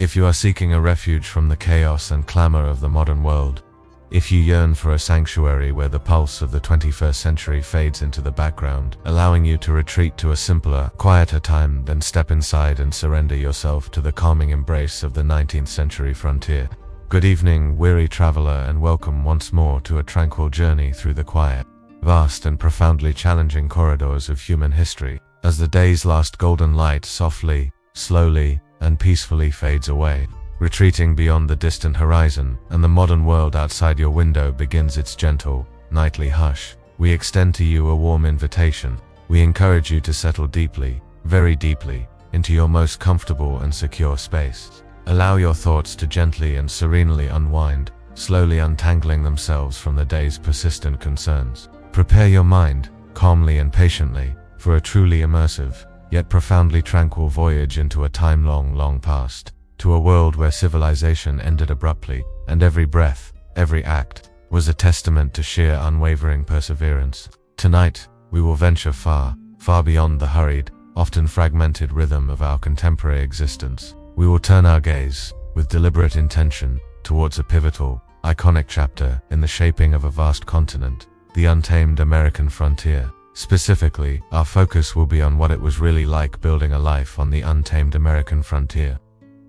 If you are seeking a refuge from the chaos and clamor of the modern world, if you yearn for a sanctuary where the pulse of the 21st century fades into the background, allowing you to retreat to a simpler, quieter time, then step inside and surrender yourself to the calming embrace of the 19th century frontier. Good evening, weary traveler, and welcome once more to a tranquil journey through the quiet, vast and profoundly challenging corridors of human history, as the day's last golden light softly, slowly, and peacefully fades away, retreating beyond the distant horizon, and the modern world outside your window begins its gentle, nightly hush. We extend to you a warm invitation. We encourage you to settle deeply, very deeply, into your most comfortable and secure space. Allow your thoughts to gently and serenely unwind, slowly untangling themselves from the day's persistent concerns. Prepare your mind, calmly and patiently, for a truly immersive, yet profoundly tranquil voyage into a time long past, to a world where civilization ended abruptly, and every breath, every act, was a testament to sheer unwavering perseverance. Tonight, we will venture far, far beyond the hurried, often fragmented rhythm of our contemporary existence. We will turn our gaze, with deliberate intention, towards a pivotal, iconic chapter in the shaping of a vast continent, the untamed American frontier. Specifically, our focus will be on what it was really like building a life on the untamed American frontier,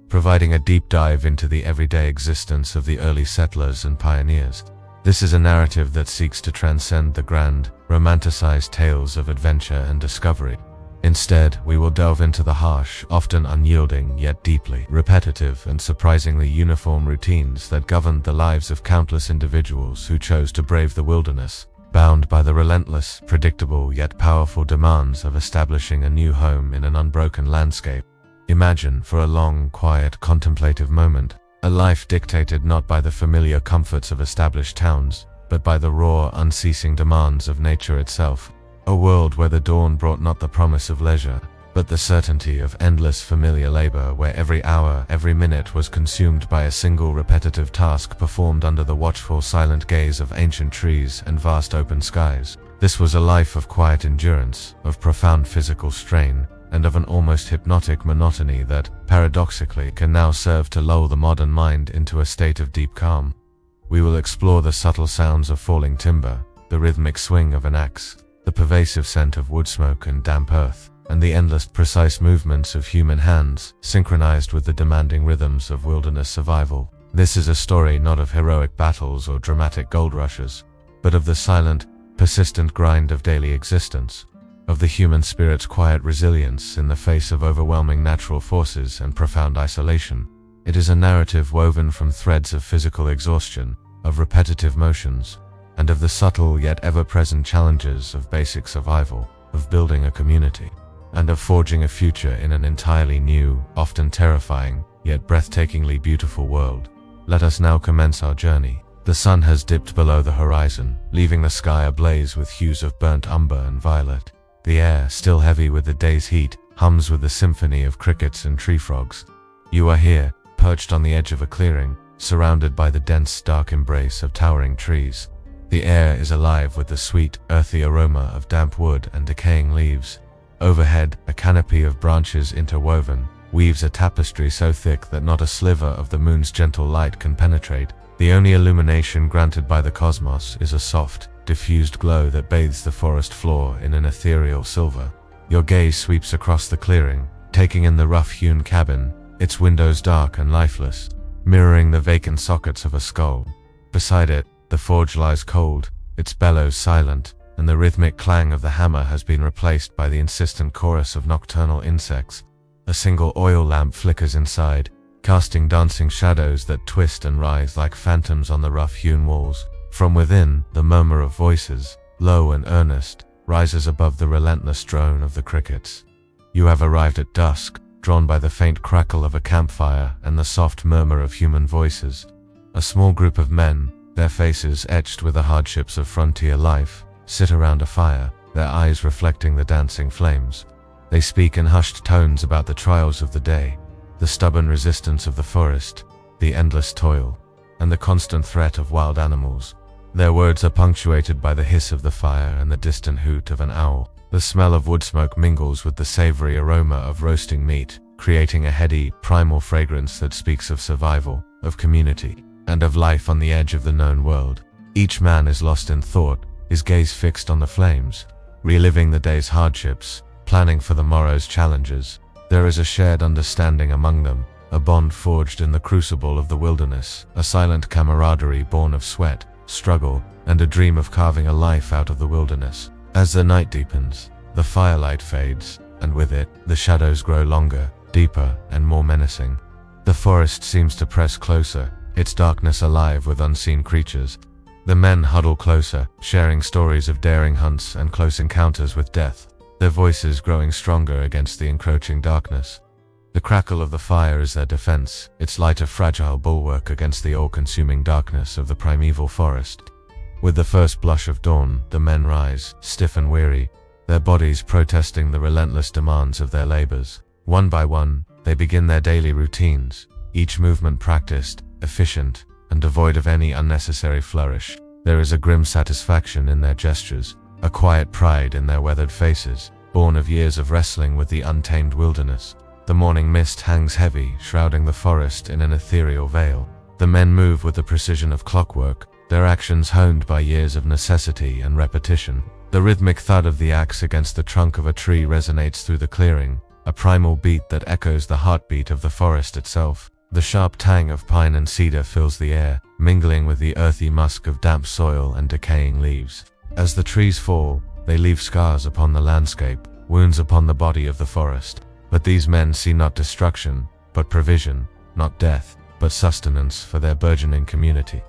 providing a deep dive into the everyday existence of the early settlers and pioneers. This is a narrative that seeks to transcend the grand, romanticized tales of adventure and discovery. Instead, we will delve into the harsh, often unyielding, yet deeply repetitive and surprisingly uniform routines that governed the lives of countless individuals who chose to brave the wilderness, bound by the relentless, predictable yet powerful demands of establishing a new home in an unbroken landscape. Imagine, for a long, quiet, contemplative moment, a life dictated not by the familiar comforts of established towns, but by the raw, unceasing demands of nature itself. A world where the dawn brought not the promise of leisure, but the certainty of endless familiar labor, where every hour, every minute was consumed by a single repetitive task performed under the watchful, silent gaze of ancient trees and vast open skies. This was a life of quiet endurance, of profound physical strain, and of an almost hypnotic monotony that, paradoxically, can now serve to lull the modern mind into a state of deep calm. We will explore the subtle sounds of falling timber, the rhythmic swing of an axe, the pervasive scent of wood smoke and damp earth, and the endless precise movements of human hands, synchronized with the demanding rhythms of wilderness survival. This is a story not of heroic battles or dramatic gold rushes, but of the silent, persistent grind of daily existence, of the human spirit's quiet resilience in the face of overwhelming natural forces and profound isolation. It is a narrative woven from threads of physical exhaustion, of repetitive motions, and of the subtle yet ever-present challenges of basic survival, of building a community, and of forging a future in an entirely new, often terrifying, yet breathtakingly beautiful world. Let us now commence our journey. The sun has dipped below the horizon, leaving the sky ablaze with hues of burnt umber and violet. The air, still heavy with the day's heat, hums with the symphony of crickets and tree frogs. You are here, perched on the edge of a clearing, surrounded by the dense, dark embrace of towering trees. The air is alive with the sweet, earthy aroma of damp wood and decaying leaves. Overhead, a canopy of branches interwoven, weaves a tapestry so thick that not a sliver of the moon's gentle light can penetrate. The only illumination granted by the cosmos is a soft, diffused glow that bathes the forest floor in an ethereal silver. Your gaze sweeps across the clearing, taking in the rough-hewn cabin, its windows dark and lifeless, mirroring the vacant sockets of a skull. Beside it, the forge lies cold, its bellows silent, and the rhythmic clang of the hammer has been replaced by the insistent chorus of nocturnal insects. A single oil lamp flickers inside, casting dancing shadows that twist and writhe like phantoms on the rough-hewn walls. From within, the murmur of voices, low and earnest, rises above the relentless drone of the crickets. You have arrived at dusk, drawn by the faint crackle of a campfire and the soft murmur of human voices. A small group of men, their faces etched with the hardships of frontier life, sit around a fire, their eyes reflecting the dancing flames. They speak in hushed tones about the trials of the day, the stubborn resistance of the forest, the endless toil, and the constant threat of wild animals. Their words are punctuated by the hiss of the fire and the distant hoot of an owl. The smell of wood smoke mingles with the savory aroma of roasting meat, creating a heady, primal fragrance that speaks of survival, of community, and of life on the edge of the known world. Each man is lost in thought, his gaze fixed on the flames, reliving the day's hardships, planning for the morrow's challenges. There is a shared understanding among them, a bond forged in the crucible of the wilderness, a silent camaraderie born of sweat, struggle, and a dream of carving a life out of the wilderness. As the night deepens, the firelight fades, and with it, the shadows grow longer, deeper, and more menacing. The forest seems to press closer, its darkness alive with unseen creatures. The men huddle closer, sharing stories of daring hunts and close encounters with death, their voices growing stronger against the encroaching darkness. The crackle of the fire is their defense, its light a fragile bulwark against the all-consuming darkness of the primeval forest. With the first blush of dawn, the men rise, stiff and weary, their bodies protesting the relentless demands of their labors. One by one, they begin their daily routines, each movement practiced, efficient, and devoid of any unnecessary flourish. There is a grim satisfaction in their gestures, a quiet pride in their weathered faces, born of years of wrestling with the untamed wilderness. The morning mist hangs heavy, shrouding the forest in an ethereal veil. The men move with the precision of clockwork, their actions honed by years of necessity and repetition. The rhythmic thud of the axe against the trunk of a tree resonates through the clearing, a primal beat that echoes the heartbeat of the forest itself. The sharp tang of pine and cedar fills the air, mingling with the earthy musk of damp soil and decaying leaves. As the trees fall, they leave scars upon the landscape, wounds upon the body of the forest. But these men see not destruction, but provision, not death, but sustenance for their burgeoning community.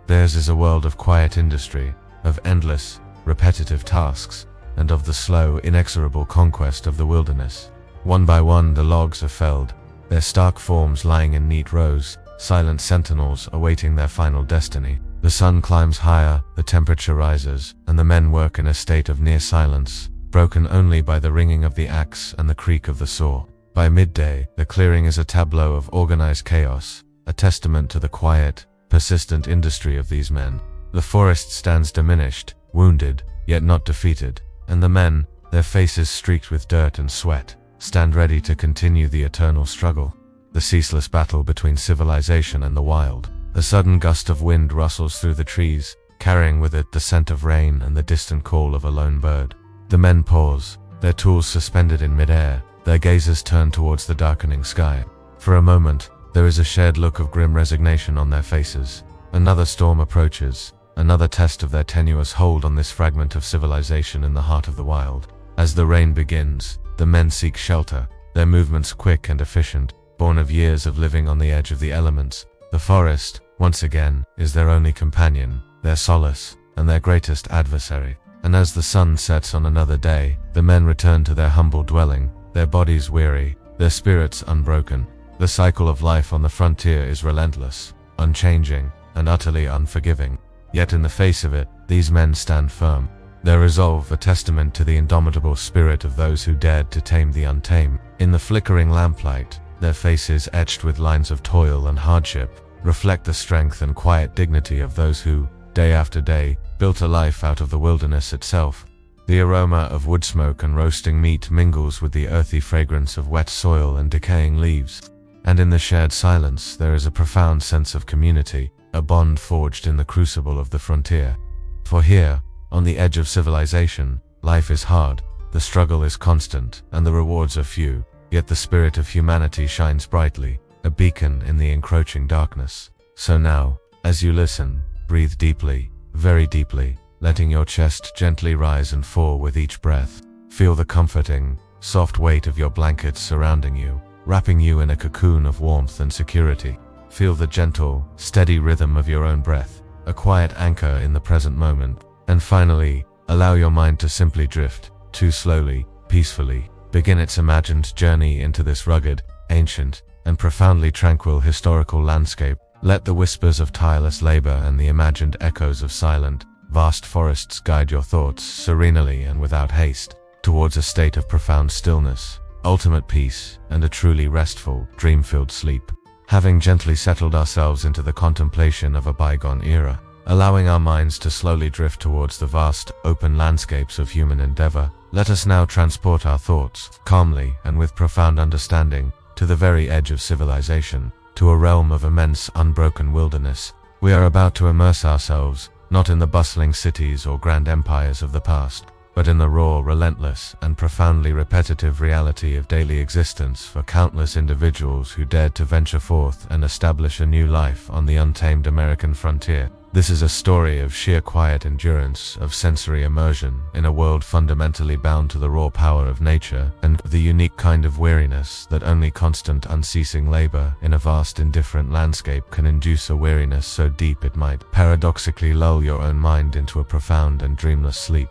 Theirs is a world of quiet industry, of endless, repetitive tasks, and of the slow, inexorable conquest of the wilderness. One by one the logs are felled, their stark forms lying in neat rows, silent sentinels awaiting their final destiny. The sun climbs higher, the temperature rises, and the men work in a state of near silence, broken only by the ringing of the axe and the creak of the saw. By midday, the clearing is a tableau of organized chaos, a testament to the quiet, persistent industry of these men. The forest stands diminished, wounded, yet not defeated, and the men, their faces streaked with dirt and sweat, stand ready to continue the eternal struggle, the ceaseless battle between civilization and the wild. A sudden gust of wind rustles through the trees, carrying with it the scent of rain and the distant call of a lone bird. The men pause, their tools suspended in midair, their gazes turned towards the darkening sky. For a moment, there is a shared look of grim resignation on their faces. Another storm approaches, another test of their tenuous hold on this fragment of civilization in the heart of the wild. As the rain begins, the men seek shelter, their movements quick and efficient, born of years of living on the edge of the elements. The forest, once again, is their only companion, their solace, and their greatest adversary. And as the sun sets on another day, the men return to their humble dwelling, their bodies weary, their spirits unbroken. The cycle of life on the frontier is relentless, unchanging, and utterly unforgiving. Yet in the face of it, these men stand firm, their resolve a testament to the indomitable spirit of those who dared to tame the untamed. In the flickering lamplight, their faces etched with lines of toil and hardship, reflect the strength and quiet dignity of those who, day after day, built a life out of the wilderness itself. The aroma of wood smoke and roasting meat mingles with the earthy fragrance of wet soil and decaying leaves. And in the shared silence there is a profound sense of community, a bond forged in the crucible of the frontier. For here, on the edge of civilization, life is hard, the struggle is constant, and the rewards are few, yet the spirit of humanity shines brightly, a beacon in the encroaching darkness. So now, as you listen, breathe deeply, very deeply, letting your chest gently rise and fall with each breath. Feel the comforting, soft weight of your blankets surrounding you, wrapping you in a cocoon of warmth and security. Feel the gentle, steady rhythm of your own breath, a quiet anchor in the present moment. And finally, allow your mind to simply drift, too slowly, peacefully, begin its imagined journey into this rugged, ancient, and profoundly tranquil historical landscape. Let the whispers of tireless labor and the imagined echoes of silent, vast forests guide your thoughts serenely and without haste, towards a state of profound stillness, ultimate peace, and a truly restful, dream-filled sleep. Having gently settled ourselves into the contemplation of a bygone era, allowing our minds to slowly drift towards the vast, open landscapes of human endeavor, let us now transport our thoughts, calmly and with profound understanding, to the very edge of civilization, to a realm of immense unbroken wilderness. We are about to immerse ourselves, not in the bustling cities or grand empires of the past, but in the raw, relentless, and profoundly repetitive reality of daily existence for countless individuals who dared to venture forth and establish a new life on the untamed American frontier. This is a story of sheer quiet endurance, of sensory immersion in a world fundamentally bound to the raw power of nature, and the unique kind of weariness that only constant, unceasing labor in a vast, indifferent landscape can induce, a weariness so deep it might paradoxically lull your own mind into a profound and dreamless sleep.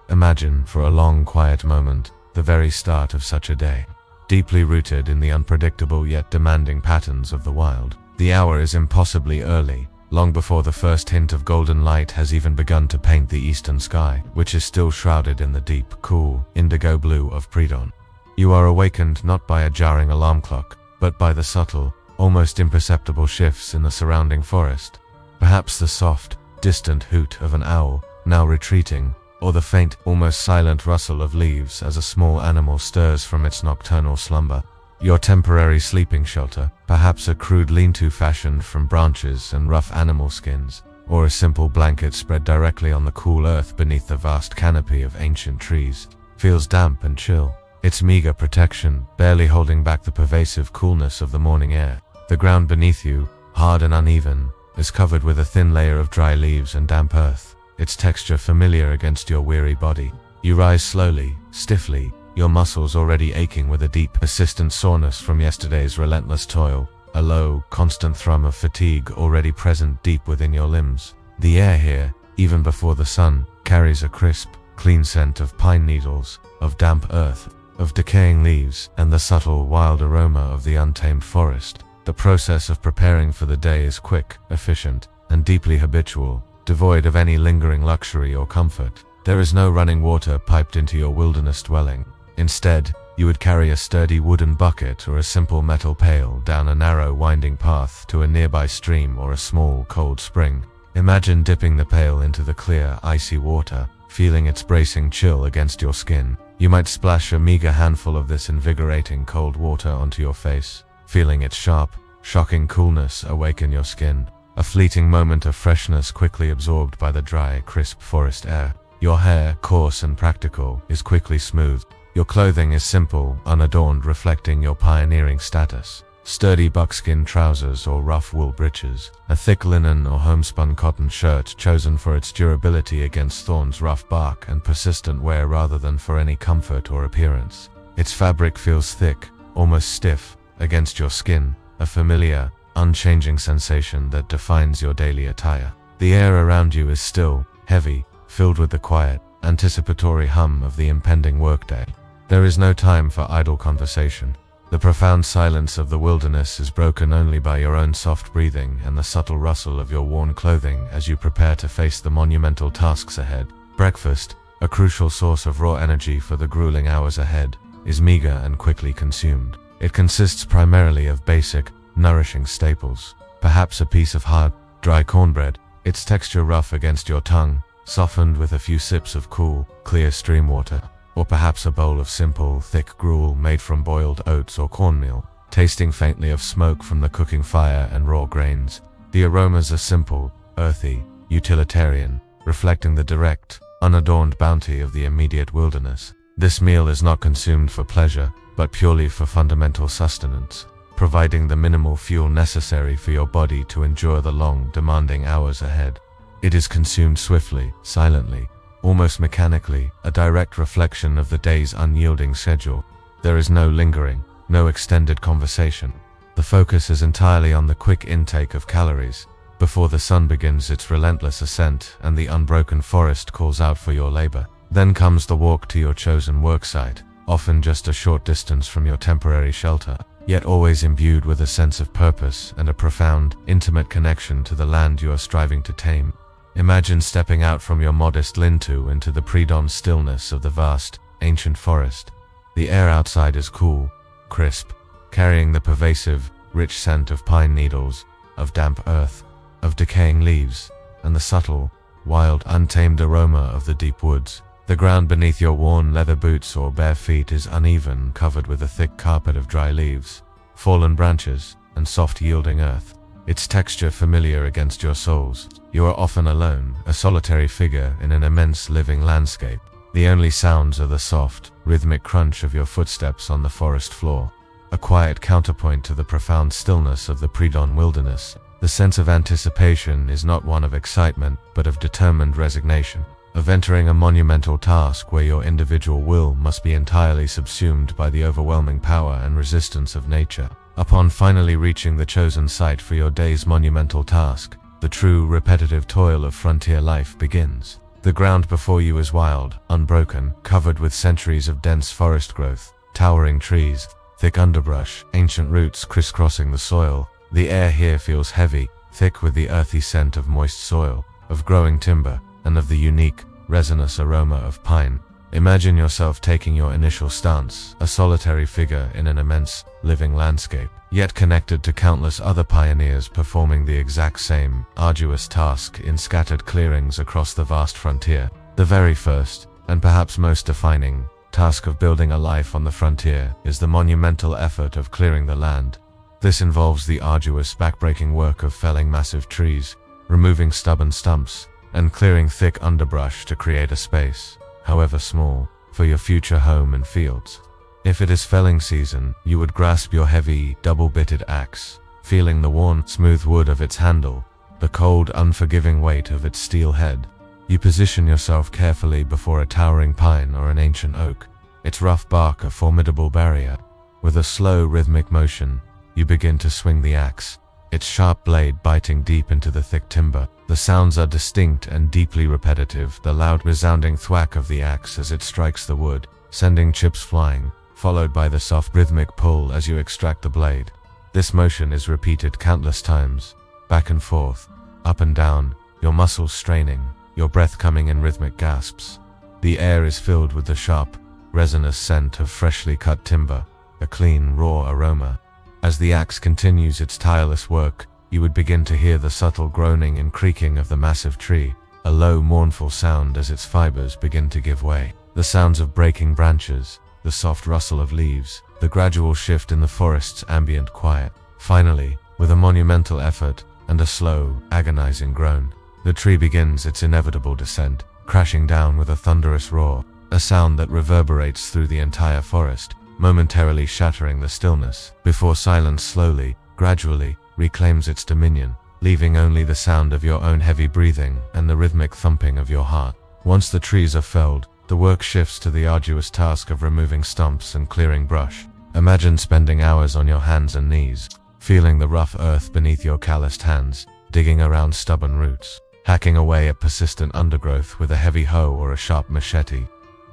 Imagine, for a long, quiet moment, the very start of such a day. Deeply rooted in the unpredictable yet demanding patterns of the wild. The hour is impossibly early, long before the first hint of golden light has even begun to paint the eastern sky, which is still shrouded in the deep, cool, indigo blue of pre-dawn. You are awakened not by a jarring alarm clock, but by the subtle, almost imperceptible shifts in the surrounding forest. Perhaps the soft, distant hoot of an owl, now retreating, or the faint, almost silent rustle of leaves as a small animal stirs from its nocturnal slumber. Your temporary sleeping shelter, perhaps a crude lean-to fashioned from branches and rough animal skins, or a simple blanket spread directly on the cool earth beneath the vast canopy of ancient trees, feels damp and chill, its meager protection barely holding back the pervasive coolness of the morning air. The ground beneath you, hard and uneven, is covered with a thin layer of dry leaves and damp earth, its texture familiar against your weary body. You rise slowly, stiffly, your muscles already aching with a deep, persistent soreness from yesterday's relentless toil, a low, constant thrum of fatigue already present deep within your limbs. The air here, even before the sun, carries a crisp, clean scent of pine needles, of damp earth, of decaying leaves, and the subtle, wild aroma of the untamed forest. The process of preparing for the day is quick, efficient, and deeply habitual, devoid of any lingering luxury or comfort. There is no running water piped into your wilderness dwelling. Instead, you would carry a sturdy wooden bucket or a simple metal pail down a narrow, winding path to a nearby stream or a small, cold spring. Imagine dipping the pail into the clear, icy water, feeling its bracing chill against your skin. You might splash a meager handful of this invigorating cold water onto your face, feeling its sharp, shocking coolness awaken your skin. A fleeting moment of freshness quickly absorbed by the dry, crisp forest air. Your hair, coarse and practical, is quickly smoothed. Your clothing is simple, unadorned, reflecting your pioneering status. Sturdy buckskin trousers or rough wool breeches, a thick linen or homespun cotton shirt chosen for its durability against thorns, rough bark, and persistent wear rather than for any comfort or appearance. Its fabric feels thick, almost stiff, against your skin, a familiar, unchanging sensation that defines your daily attire. The air around you is still, heavy, filled with the quiet, anticipatory hum of the impending workday. There is no time for idle conversation. The profound silence of the wilderness is broken only by your own soft breathing and the subtle rustle of your worn clothing as you prepare to face the monumental tasks ahead. Breakfast, a crucial source of raw energy for the grueling hours ahead, is meager and quickly consumed. It consists primarily of basic, nourishing staples. Perhaps a piece of hard, dry cornbread, its texture rough against your tongue, softened with a few sips of cool, clear stream water. Or perhaps a bowl of simple, thick gruel made from boiled oats or cornmeal, tasting faintly of smoke from the cooking fire and raw grains. The aromas are simple, earthy, utilitarian, reflecting the direct, unadorned bounty of the immediate wilderness. This meal is not consumed for pleasure, but purely for fundamental sustenance, providing the minimal fuel necessary for your body to endure the long, demanding hours ahead. It is consumed swiftly, silently, almost mechanically, a direct reflection of the day's unyielding schedule. There is no lingering, no extended conversation. The focus is entirely on the quick intake of calories, before the sun begins its relentless ascent and the unbroken forest calls out for your labor. Then comes the walk to your chosen worksite, often just a short distance from your temporary shelter, yet always imbued with a sense of purpose and a profound, intimate connection to the land you are striving to tame. Imagine stepping out from your modest lean-to into the pre-dawn stillness of the vast, ancient forest. The air outside is cool, crisp, carrying the pervasive, rich scent of pine needles, of damp earth, of decaying leaves, and the subtle, wild, untamed aroma of the deep woods. The ground beneath your worn leather boots or bare feet is uneven, covered with a thick carpet of dry leaves, fallen branches, and soft yielding earth. Its texture familiar against your soles. You are often alone, a solitary figure in an immense living landscape. The only sounds are the soft, rhythmic crunch of your footsteps on the forest floor, a quiet counterpoint to the profound stillness of the pre-dawn wilderness. The sense of anticipation is not one of excitement, but of determined resignation, of entering a monumental task where your individual will must be entirely subsumed by the overwhelming power and resistance of nature. Upon finally reaching the chosen site for your day's monumental task, the true repetitive toil of frontier life begins. The ground before you is wild, unbroken, covered with centuries of dense forest growth, towering trees, thick underbrush, ancient roots crisscrossing the soil. The air here feels heavy, thick with the earthy scent of moist soil, of growing timber, and of the unique, resinous aroma of pine. Imagine yourself taking your initial stance, a solitary figure in an immense, living landscape, yet connected to countless other pioneers performing the exact same, arduous task in scattered clearings across the vast frontier. The very first, and perhaps most defining, task of building a life on the frontier is the monumental effort of clearing the land. This involves the arduous, backbreaking work of felling massive trees, removing stubborn stumps, and clearing thick underbrush to create a space, however small, for your future home and fields. If it is felling season, you would grasp your heavy, double-bitted axe, feeling the worn, smooth wood of its handle, the cold, unforgiving weight of its steel head. You position yourself carefully before a towering pine or an ancient oak, its rough bark a formidable barrier. With a slow, rhythmic motion, you begin to swing the axe, its sharp blade biting deep into the thick timber. The sounds are distinct and deeply repetitive, the loud, resounding thwack of the axe as it strikes the wood, sending chips flying, followed by the soft, rhythmic pull as you extract the blade. This motion is repeated countless times, back and forth, up and down, your muscles straining, your breath coming in rhythmic gasps. The air is filled with the sharp, resinous scent of freshly cut timber, a clean, raw aroma. As the axe continues its tireless work, you would begin to hear the subtle groaning and creaking of the massive tree, a low, mournful sound as its fibers begin to give way. The sounds of breaking branches, the soft rustle of leaves, the gradual shift in the forest's ambient quiet. Finally, with a monumental effort and a slow, agonizing groan, the tree begins its inevitable descent, crashing down with a thunderous roar, a sound that reverberates through the entire forest, momentarily shattering the stillness, before silence slowly, gradually, reclaims its dominion, leaving only the sound of your own heavy breathing and the rhythmic thumping of your heart. Once the trees are felled, the work shifts to the arduous task of removing stumps and clearing brush. Imagine spending hours on your hands and knees, feeling the rough earth beneath your calloused hands, digging around stubborn roots, hacking away at persistent undergrowth with a heavy hoe or a sharp machete.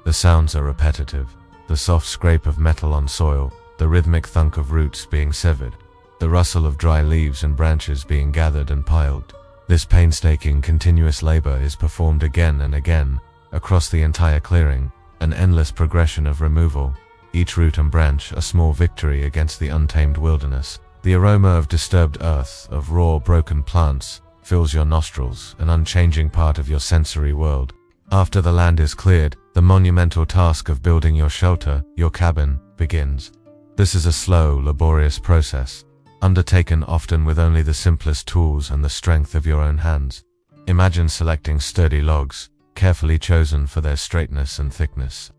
The sounds are repetitive, the soft scrape of metal on soil, the rhythmic thunk of roots being severed, the rustle of dry leaves and branches being gathered and piled. This painstaking, continuous labor is performed again and again, across the entire clearing, an endless progression of removal, each root and branch a small victory against the untamed wilderness. The aroma of disturbed earth, of raw, broken plants, fills your nostrils, an unchanging part of your sensory world. After the land is cleared, the monumental task of building your shelter, your cabin, begins. This is a slow, laborious process, undertaken often with only the simplest tools and the strength of your own hands. Imagine selecting sturdy logs, carefully chosen for their straightness and thickness.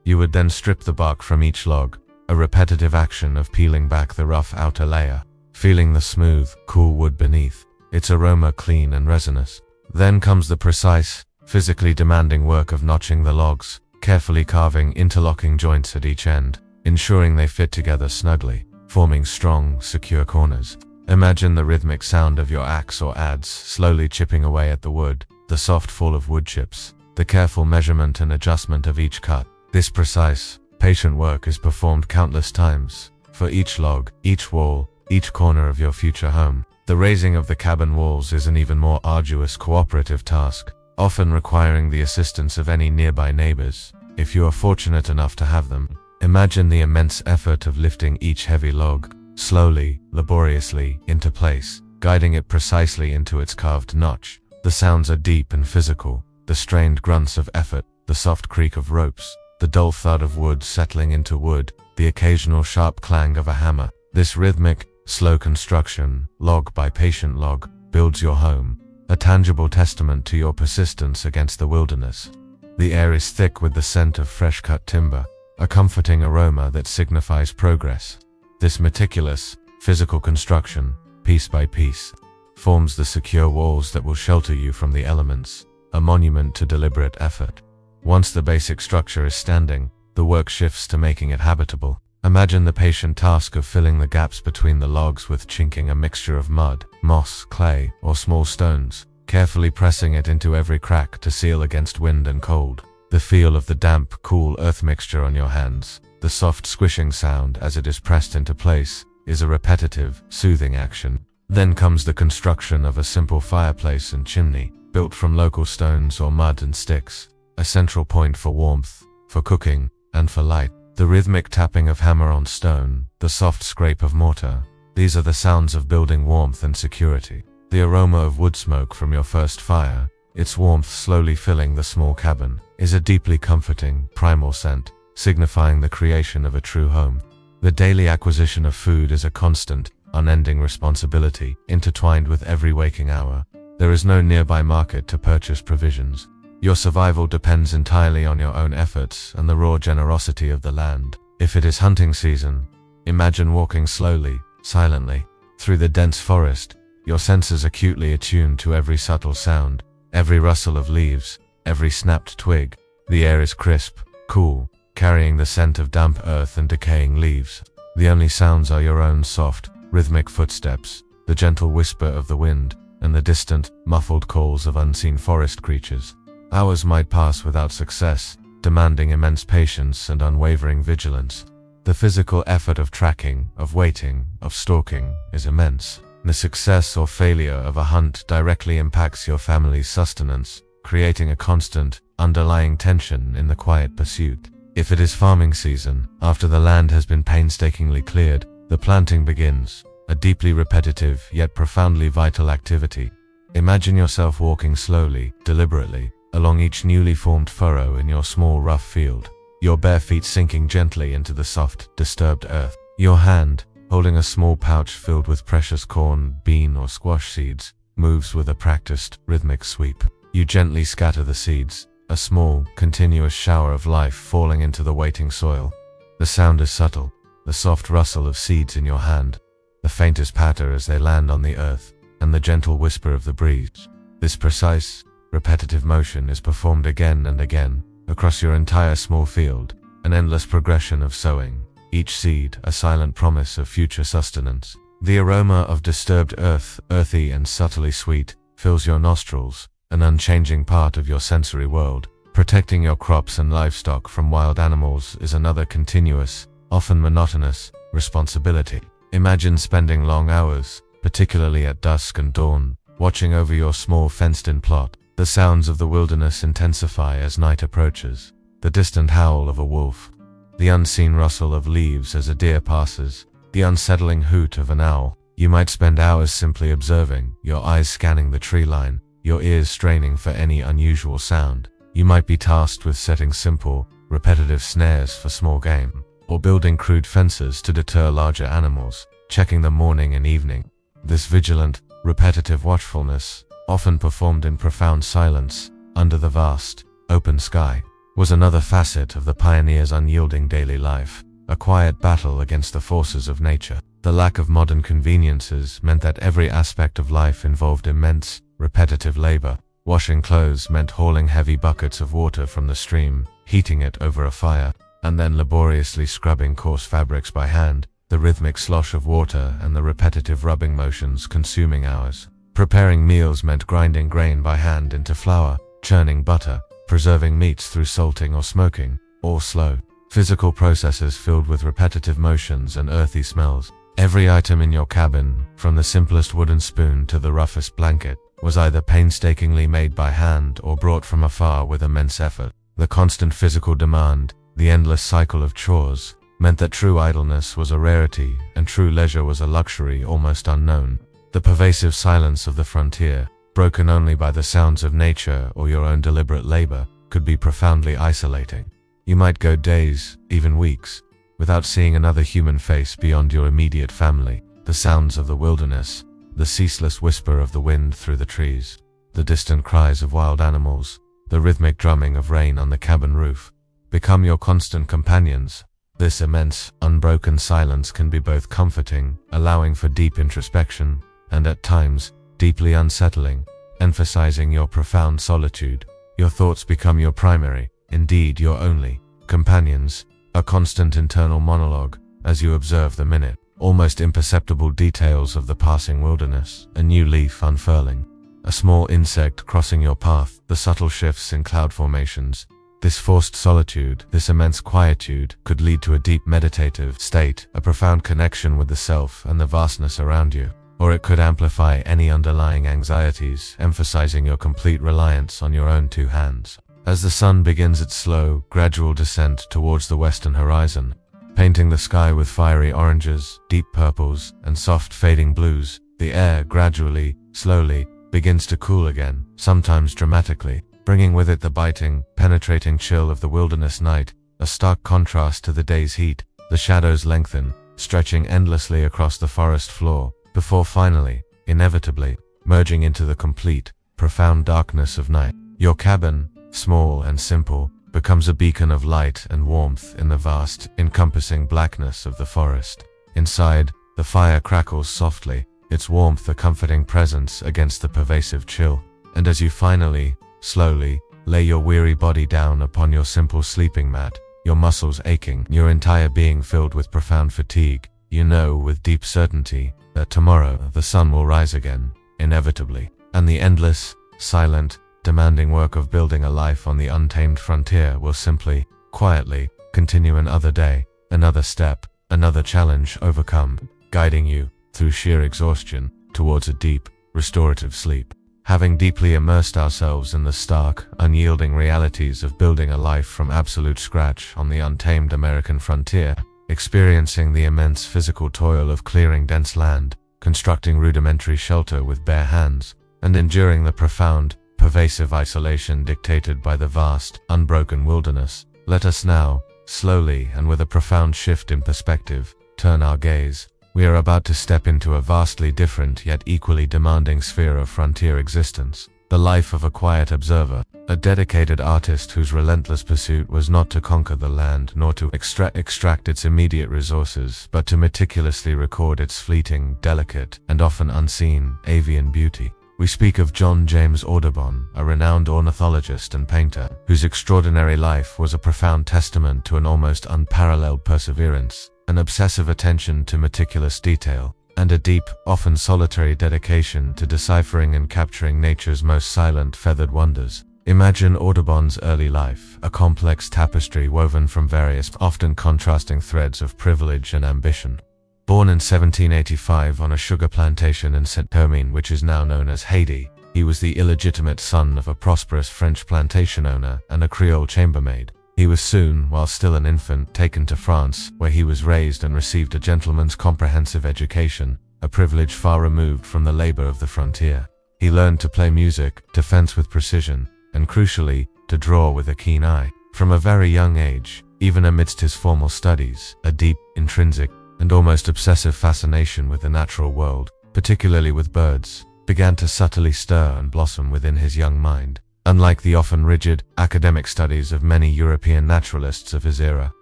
You would then strip the bark from each log, a repetitive action of peeling back the rough outer layer, feeling the smooth, cool wood beneath, its aroma clean and resinous. Then comes the precise, physically demanding work of notching the logs, carefully carving interlocking joints at each end, ensuring they fit together snugly, forming strong, secure corners. Imagine the rhythmic sound of your axe or adze slowly chipping away at the wood, the soft fall of wood chips, the careful measurement and adjustment of each cut. This precise, patient work is performed countless times, for each log, each wall, each corner of your future home. The raising of the cabin walls is an even more arduous cooperative task, often requiring the assistance of any nearby neighbors, if you are fortunate enough to have them. Imagine the immense effort of lifting each heavy log, slowly, laboriously, into place, guiding it precisely into its carved notch. The sounds are deep and physical, the strained grunts of effort, the soft creak of ropes, the dull thud of wood settling into wood, the occasional sharp clang of a hammer. This rhythmic, slow construction, log by patient log, builds your home, a tangible testament to your persistence against the wilderness. The air is thick with the scent of fresh-cut timber, a comforting aroma that signifies progress. This meticulous, physical construction, piece by piece, forms the secure walls that will shelter you from the elements, a monument to deliberate effort. Once the basic structure is standing, the work shifts to making it habitable. Imagine the patient task of filling the gaps between the logs with chinking a mixture of mud, moss, clay, or small stones, carefully pressing it into every crack to seal against wind and cold. The feel of the damp, cool earth mixture on your hands, the soft squishing sound as it is pressed into place, is a repetitive, soothing action. Then comes the construction of a simple fireplace and chimney, built from local stones or mud and sticks, a central point for warmth, for cooking, and for light. The rhythmic tapping of hammer on stone, the soft scrape of mortar, these are the sounds of building warmth and security. The aroma of wood smoke from your first fire, its warmth slowly filling the small cabin, is a deeply comforting, primal scent, signifying the creation of a true home. The daily acquisition of food is a constant, unending responsibility, intertwined with every waking hour. There is no nearby market to purchase provisions. Your survival depends entirely on your own efforts and the raw generosity of the land. If it is hunting season, imagine walking slowly, silently, through the dense forest, your senses acutely attuned to every subtle sound, every rustle of leaves, every snapped twig. The air is crisp, cool, carrying the scent of damp earth and decaying leaves. The only sounds are your own soft, rhythmic footsteps, the gentle whisper of the wind, and the distant, muffled calls of unseen forest creatures. Hours might pass without success, demanding immense patience and unwavering vigilance. The physical effort of tracking, of waiting, of stalking is immense. The success or failure of a hunt directly impacts your family's sustenance, creating a constant, underlying tension in the quiet pursuit. If it is farming season, after the land has been painstakingly cleared, the planting begins, a deeply repetitive yet profoundly vital activity. Imagine yourself walking slowly, deliberately, along each newly formed furrow in your small rough field, your bare feet sinking gently into the soft, disturbed earth. Your hand, holding a small pouch filled with precious corn, bean, or squash seeds, moves with a practiced, rhythmic sweep. You gently scatter the seeds, a small, continuous shower of life falling into the waiting soil. The sound is subtle, the soft rustle of seeds in your hand, the faintest patter as they land on the earth, and the gentle whisper of the breeze. This precise, repetitive motion is performed again and again, across your entire small field, an endless progression of sowing, each seed a silent promise of future sustenance. The aroma of disturbed earth, earthy and subtly sweet, fills your nostrils, an unchanging part of your sensory world. Protecting your crops and livestock from wild animals is another continuous, often monotonous, responsibility. Imagine spending long hours, particularly at dusk and dawn, watching over your small fenced-in plot. The sounds of the wilderness intensify as night approaches. The distant howl of a wolf, the unseen rustle of leaves as a deer passes, the unsettling hoot of an owl. You might spend hours simply observing, your eyes scanning the tree line, your ears straining for any unusual sound. You might be tasked with setting simple, repetitive snares for small game, or building crude fences to deter larger animals, checking them morning and evening. This vigilant, repetitive watchfulness, often performed in profound silence, under the vast, open sky, was another facet of the pioneer's unyielding daily life, a quiet battle against the forces of nature. The lack of modern conveniences meant that every aspect of life involved immense, repetitive labor. Washing clothes meant hauling heavy buckets of water from the stream, heating it over a fire, and then laboriously scrubbing coarse fabrics by hand, the rhythmic slosh of water and the repetitive rubbing motions consuming hours. Preparing meals meant grinding grain by hand into flour, churning butter, preserving meats through salting or smoking, all slow, physical processes filled with repetitive motions and earthy smells. Every item in your cabin, from the simplest wooden spoon to the roughest blanket, was either painstakingly made by hand or brought from afar with immense effort. The constant physical demand, the endless cycle of chores, meant that true idleness was a rarity and true leisure was a luxury almost unknown. The pervasive silence of the frontier, broken only by the sounds of nature or your own deliberate labor, could be profoundly isolating. You might go days, even weeks, without seeing another human face beyond your immediate family. The sounds of the wilderness, the ceaseless whisper of the wind through the trees, the distant cries of wild animals, the rhythmic drumming of rain on the cabin roof, become your constant companions. This immense, unbroken silence can be both comforting, allowing for deep introspection, and at times, deeply unsettling, emphasizing your profound solitude. Your thoughts become your primary, indeed your only, companions, a constant internal monologue, as you observe the minute, almost imperceptible details of the passing wilderness, a new leaf unfurling, a small insect crossing your path, the subtle shifts in cloud formations. This forced solitude, this immense quietude, could lead to a deep meditative state, a profound connection with the self and the vastness around you. Or it could amplify any underlying anxieties, emphasizing your complete reliance on your own two hands. As the sun begins its slow, gradual descent towards the western horizon, painting the sky with fiery oranges, deep purples, and soft fading blues, the air gradually, slowly, begins to cool again, sometimes dramatically, bringing with it the biting, penetrating chill of the wilderness night, a stark contrast to the day's heat. The shadows lengthen, stretching endlessly across the forest floor, before finally, inevitably, merging into the complete, profound darkness of night. Your cabin, small and simple, becomes a beacon of light and warmth in the vast, encompassing blackness of the forest. Inside, the fire crackles softly, its warmth a comforting presence against the pervasive chill. And as you finally, slowly, lay your weary body down upon your simple sleeping mat, your muscles aching, your entire being filled with profound fatigue, you know with deep certainty that tomorrow the sun will rise again, inevitably, and the endless, silent, demanding work of building a life on the untamed frontier will simply, quietly, continue another day, another step, another challenge overcome, guiding you, through sheer exhaustion, towards a deep, restorative sleep. Having deeply immersed ourselves in the stark, unyielding realities of building a life from absolute scratch on the untamed American frontier, experiencing the immense physical toil of clearing dense land, constructing rudimentary shelter with bare hands, and enduring the profound, pervasive isolation dictated by the vast, unbroken wilderness, let us now, slowly and with a profound shift in perspective, turn our gaze. We are about to step into a vastly different yet equally demanding sphere of frontier existence, the life of a quiet observer, a dedicated artist whose relentless pursuit was not to conquer the land nor to extract its immediate resources, but to meticulously record its fleeting, delicate, and often unseen, avian beauty. We speak of John James Audubon, a renowned ornithologist and painter, whose extraordinary life was a profound testament to an almost unparalleled perseverance, an obsessive attention to meticulous detail, and a deep, often solitary dedication to deciphering and capturing nature's most silent, feathered wonders. Imagine Audubon's early life, a complex tapestry woven from various, often contrasting threads of privilege and ambition. Born in 1785 on a sugar plantation in Saint-Domingue, which is now known as Haiti, he was the illegitimate son of a prosperous French plantation owner and a Creole chambermaid. He was soon, while still an infant, taken to France, where he was raised and received a gentleman's comprehensive education, a privilege far removed from the labor of the frontier. He learned to play music, to fence with precision, and crucially, to draw with a keen eye. From a very young age, even amidst his formal studies, a deep, intrinsic, and almost obsessive fascination with the natural world, particularly with birds, began to subtly stir and blossom within his young mind. Unlike the often rigid, academic studies of many European naturalists of his era,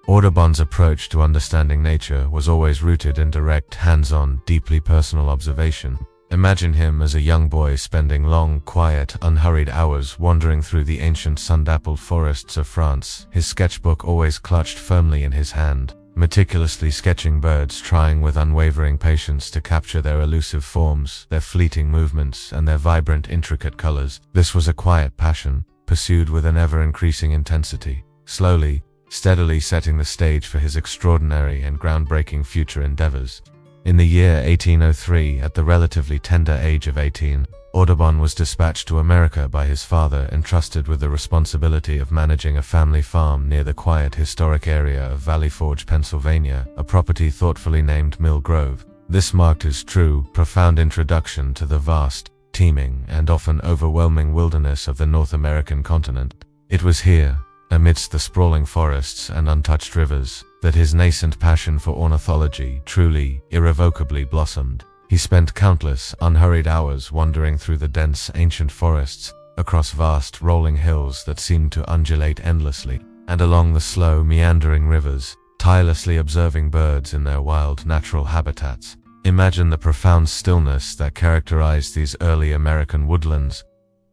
Audubon's approach to understanding nature was always rooted in direct, hands-on, deeply personal observation. Imagine him as a young boy spending long, quiet, unhurried hours wandering through the ancient sun-dappled forests of France, his sketchbook always clutched firmly in his hand, meticulously sketching birds, trying with unwavering patience to capture their elusive forms, their fleeting movements, and their vibrant, intricate colors. This was a quiet passion, pursued with an ever-increasing intensity, slowly, steadily setting the stage for his extraordinary and groundbreaking future endeavors. In the year 1803, at the relatively tender age of 18, Audubon was dispatched to America by his father, entrusted with the responsibility of managing a family farm near the quiet historic area of Valley Forge, Pennsylvania, a property thoughtfully named Mill Grove. This marked his true, profound introduction to the vast, teeming, and often overwhelming wilderness of the North American continent. It was here, amidst the sprawling forests and untouched rivers, that his nascent passion for ornithology truly, irrevocably blossomed. He spent countless, unhurried hours wandering through the dense, ancient forests, across vast, rolling hills that seemed to undulate endlessly, and along the slow, meandering rivers, tirelessly observing birds in their wild, natural habitats. Imagine the profound stillness that characterized these early American woodlands,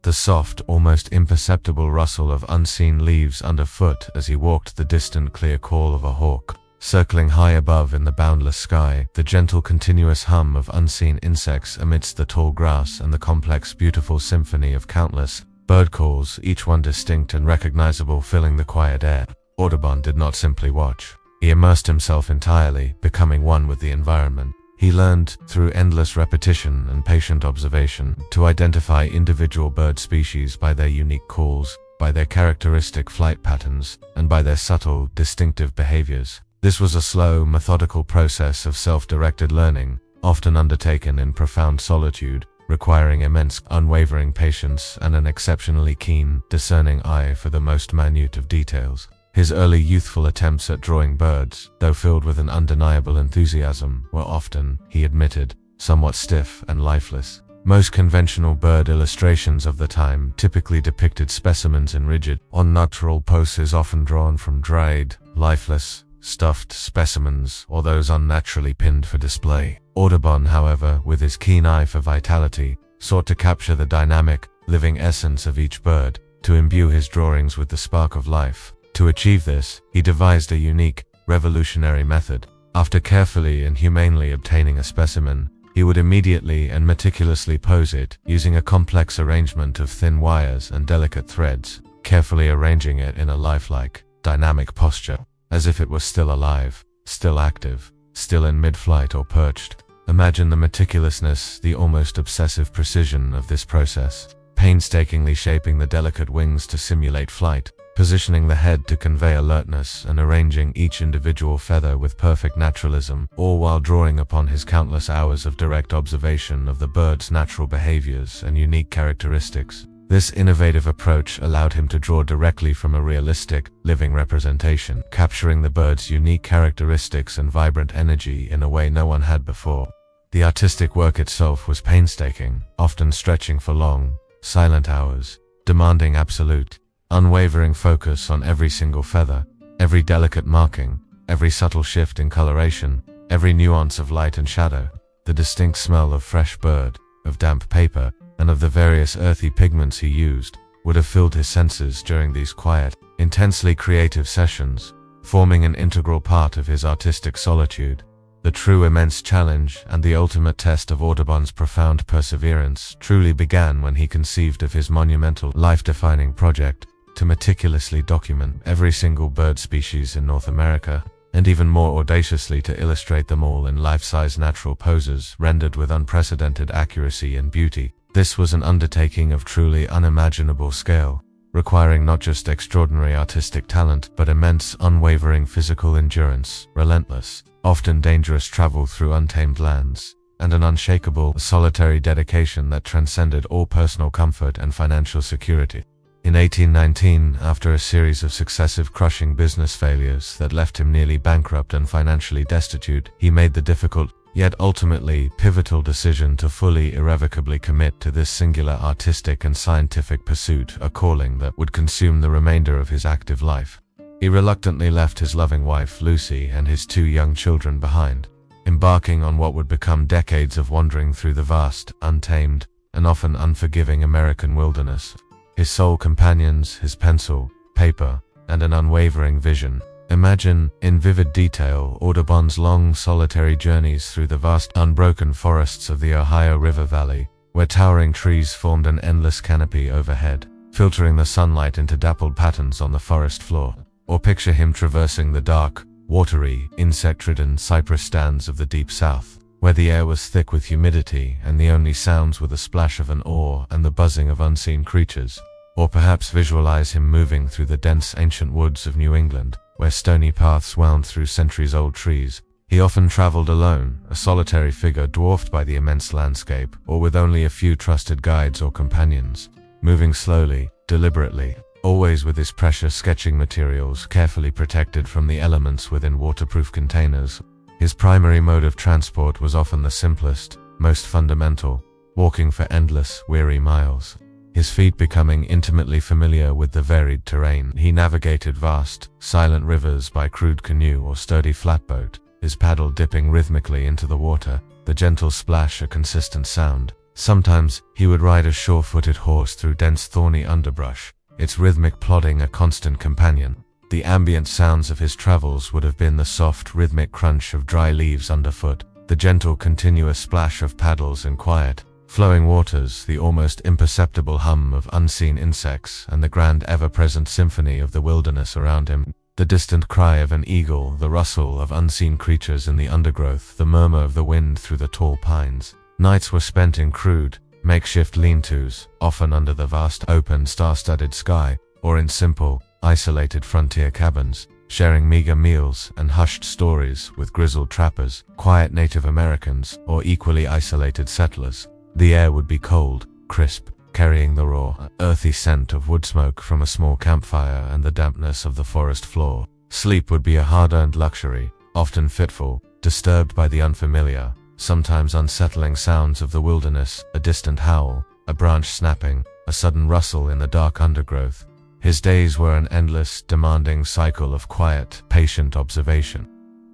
the soft, almost imperceptible rustle of unseen leaves underfoot as he walked, the distant clear call of a hawk circling high above in the boundless sky, the gentle continuous hum of unseen insects amidst the tall grass, and the complex, beautiful symphony of countless bird calls, each one distinct and recognizable, filling the quiet air. Audubon did not simply watch. He immersed himself entirely, becoming one with the environment. He learned, through endless repetition and patient observation, to identify individual bird species by their unique calls, by their characteristic flight patterns, and by their subtle, distinctive behaviors. This was a slow, methodical process of self-directed learning, often undertaken in profound solitude, requiring immense, unwavering patience and an exceptionally keen, discerning eye for the most minute of details. His early youthful attempts at drawing birds, though filled with an undeniable enthusiasm, were often, he admitted, somewhat stiff and lifeless. Most conventional bird illustrations of the time typically depicted specimens in rigid, unnatural poses, often drawn from dried, lifeless, stuffed specimens, or those unnaturally pinned for display. Audubon, however, with his keen eye for vitality, sought to capture the dynamic, living essence of each bird, to imbue his drawings with the spark of life. To achieve this, he devised a unique, revolutionary method. After carefully and humanely obtaining a specimen, he would immediately and meticulously pose it, using a complex arrangement of thin wires and delicate threads, carefully arranging it in a lifelike, dynamic posture, as if it was still alive, still active, still in mid-flight or perched. Imagine the meticulousness, the almost obsessive precision of this process, painstakingly shaping the delicate wings to simulate flight, positioning the head to convey alertness, and arranging each individual feather with perfect naturalism, all while drawing upon his countless hours of direct observation of the bird's natural behaviors and unique characteristics. This innovative approach allowed him to draw directly from a realistic, living representation, capturing the bird's unique characteristics and vibrant energy in a way no one had before. The artistic work itself was painstaking, often stretching for long, silent hours, demanding absolute, unwavering focus on every single feather, every delicate marking, every subtle shift in coloration, every nuance of light and shadow. The distinct smell of fresh bird, of damp paper, and of the various earthy pigments he used, would have filled his senses during these quiet, intensely creative sessions, forming an integral part of his artistic solitude. The true immense challenge and the ultimate test of Audubon's profound perseverance truly began when he conceived of his monumental, life-defining project to meticulously document every single bird species in North America, and even more audaciously to illustrate them all in life-size natural poses rendered with unprecedented accuracy and beauty. This was an undertaking of truly unimaginable scale, requiring not just extraordinary artistic talent, but immense, unwavering physical endurance, relentless, often dangerous travel through untamed lands, and an unshakable, solitary dedication that transcended all personal comfort and financial security. In 1819, after a series of successive crushing business failures that left him nearly bankrupt and financially destitute, he made the difficult, yet ultimately pivotal decision to fully, irrevocably commit to this singular artistic and scientific pursuit, a calling that would consume the remainder of his active life. He reluctantly left his loving wife, Lucy, and his 2 young children behind, embarking on what would become decades of wandering through the vast, untamed, and often unforgiving American wilderness. His sole companions, his pencil, paper, and an unwavering vision. Imagine, in vivid detail, Audubon's long, solitary journeys through the vast, unbroken forests of the Ohio River Valley, where towering trees formed an endless canopy overhead, filtering the sunlight into dappled patterns on the forest floor. Or picture him traversing the dark, watery, insect-ridden cypress stands of the deep south, where the air was thick with humidity and the only sounds were the splash of an oar and the buzzing of unseen creatures. Or perhaps visualize him moving through the dense ancient woods of New England, where stony paths wound through centuries-old trees. He often traveled alone, a solitary figure dwarfed by the immense landscape, or with only a few trusted guides or companions. Moving slowly, deliberately, always with his precious sketching materials carefully protected from the elements within waterproof containers. His primary mode of transport was often the simplest, most fundamental, walking for endless, weary miles. His feet becoming intimately familiar with the varied terrain, he navigated vast, silent rivers by crude canoe or sturdy flatboat, his paddle dipping rhythmically into the water, the gentle splash a consistent sound. Sometimes, he would ride a sure-footed horse through dense thorny underbrush, its rhythmic plodding a constant companion. The ambient sounds of his travels would have been the soft, rhythmic crunch of dry leaves underfoot, the gentle, continuous splash of paddles in quiet, flowing waters, the almost imperceptible hum of unseen insects, and the grand ever-present symphony of the wilderness around him. The distant cry of an eagle, the rustle of unseen creatures in the undergrowth, the murmur of the wind through the tall pines. Nights were spent in crude, makeshift lean-tos, often under the vast open star-studded sky, or in simple, isolated frontier cabins, sharing meager meals and hushed stories with grizzled trappers, quiet Native Americans, or equally isolated settlers. The air would be cold, crisp, carrying the raw, earthy scent of wood smoke from a small campfire and the dampness of the forest floor. Sleep would be a hard-earned luxury, often fitful, disturbed by the unfamiliar, sometimes unsettling sounds of the wilderness, a distant howl, a branch snapping, a sudden rustle in the dark undergrowth. His days were an endless, demanding cycle of quiet, patient observation.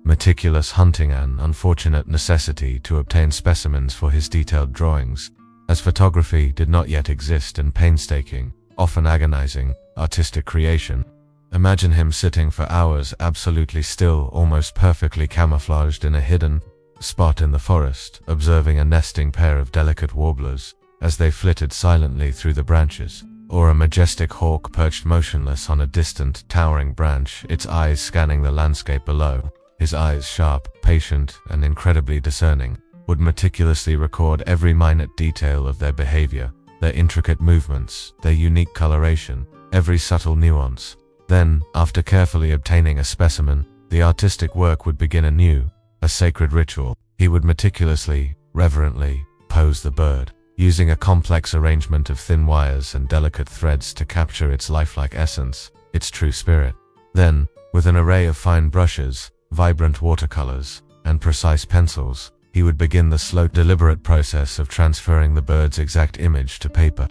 Meticulous hunting, an unfortunate necessity to obtain specimens for his detailed drawings, as photography did not yet exist, and painstaking, often agonizing, artistic creation. Imagine him sitting for hours absolutely still, almost perfectly camouflaged in a hidden spot in the forest, observing a nesting pair of delicate warblers as they flitted silently through the branches, or a majestic hawk perched motionless on a distant, towering branch, its eyes scanning the landscape below. His eyes, sharp, patient, and incredibly discerning, would meticulously record every minute detail of their behavior, their intricate movements, their unique coloration, every subtle nuance. Then, after carefully obtaining a specimen, the artistic work would begin anew, a sacred ritual. He would meticulously, reverently, pose the bird, using a complex arrangement of thin wires and delicate threads to capture its lifelike essence, its true spirit. Then, with an array of fine brushes, vibrant watercolors, and precise pencils, he would begin the slow, deliberate process of transferring the bird's exact image to paper.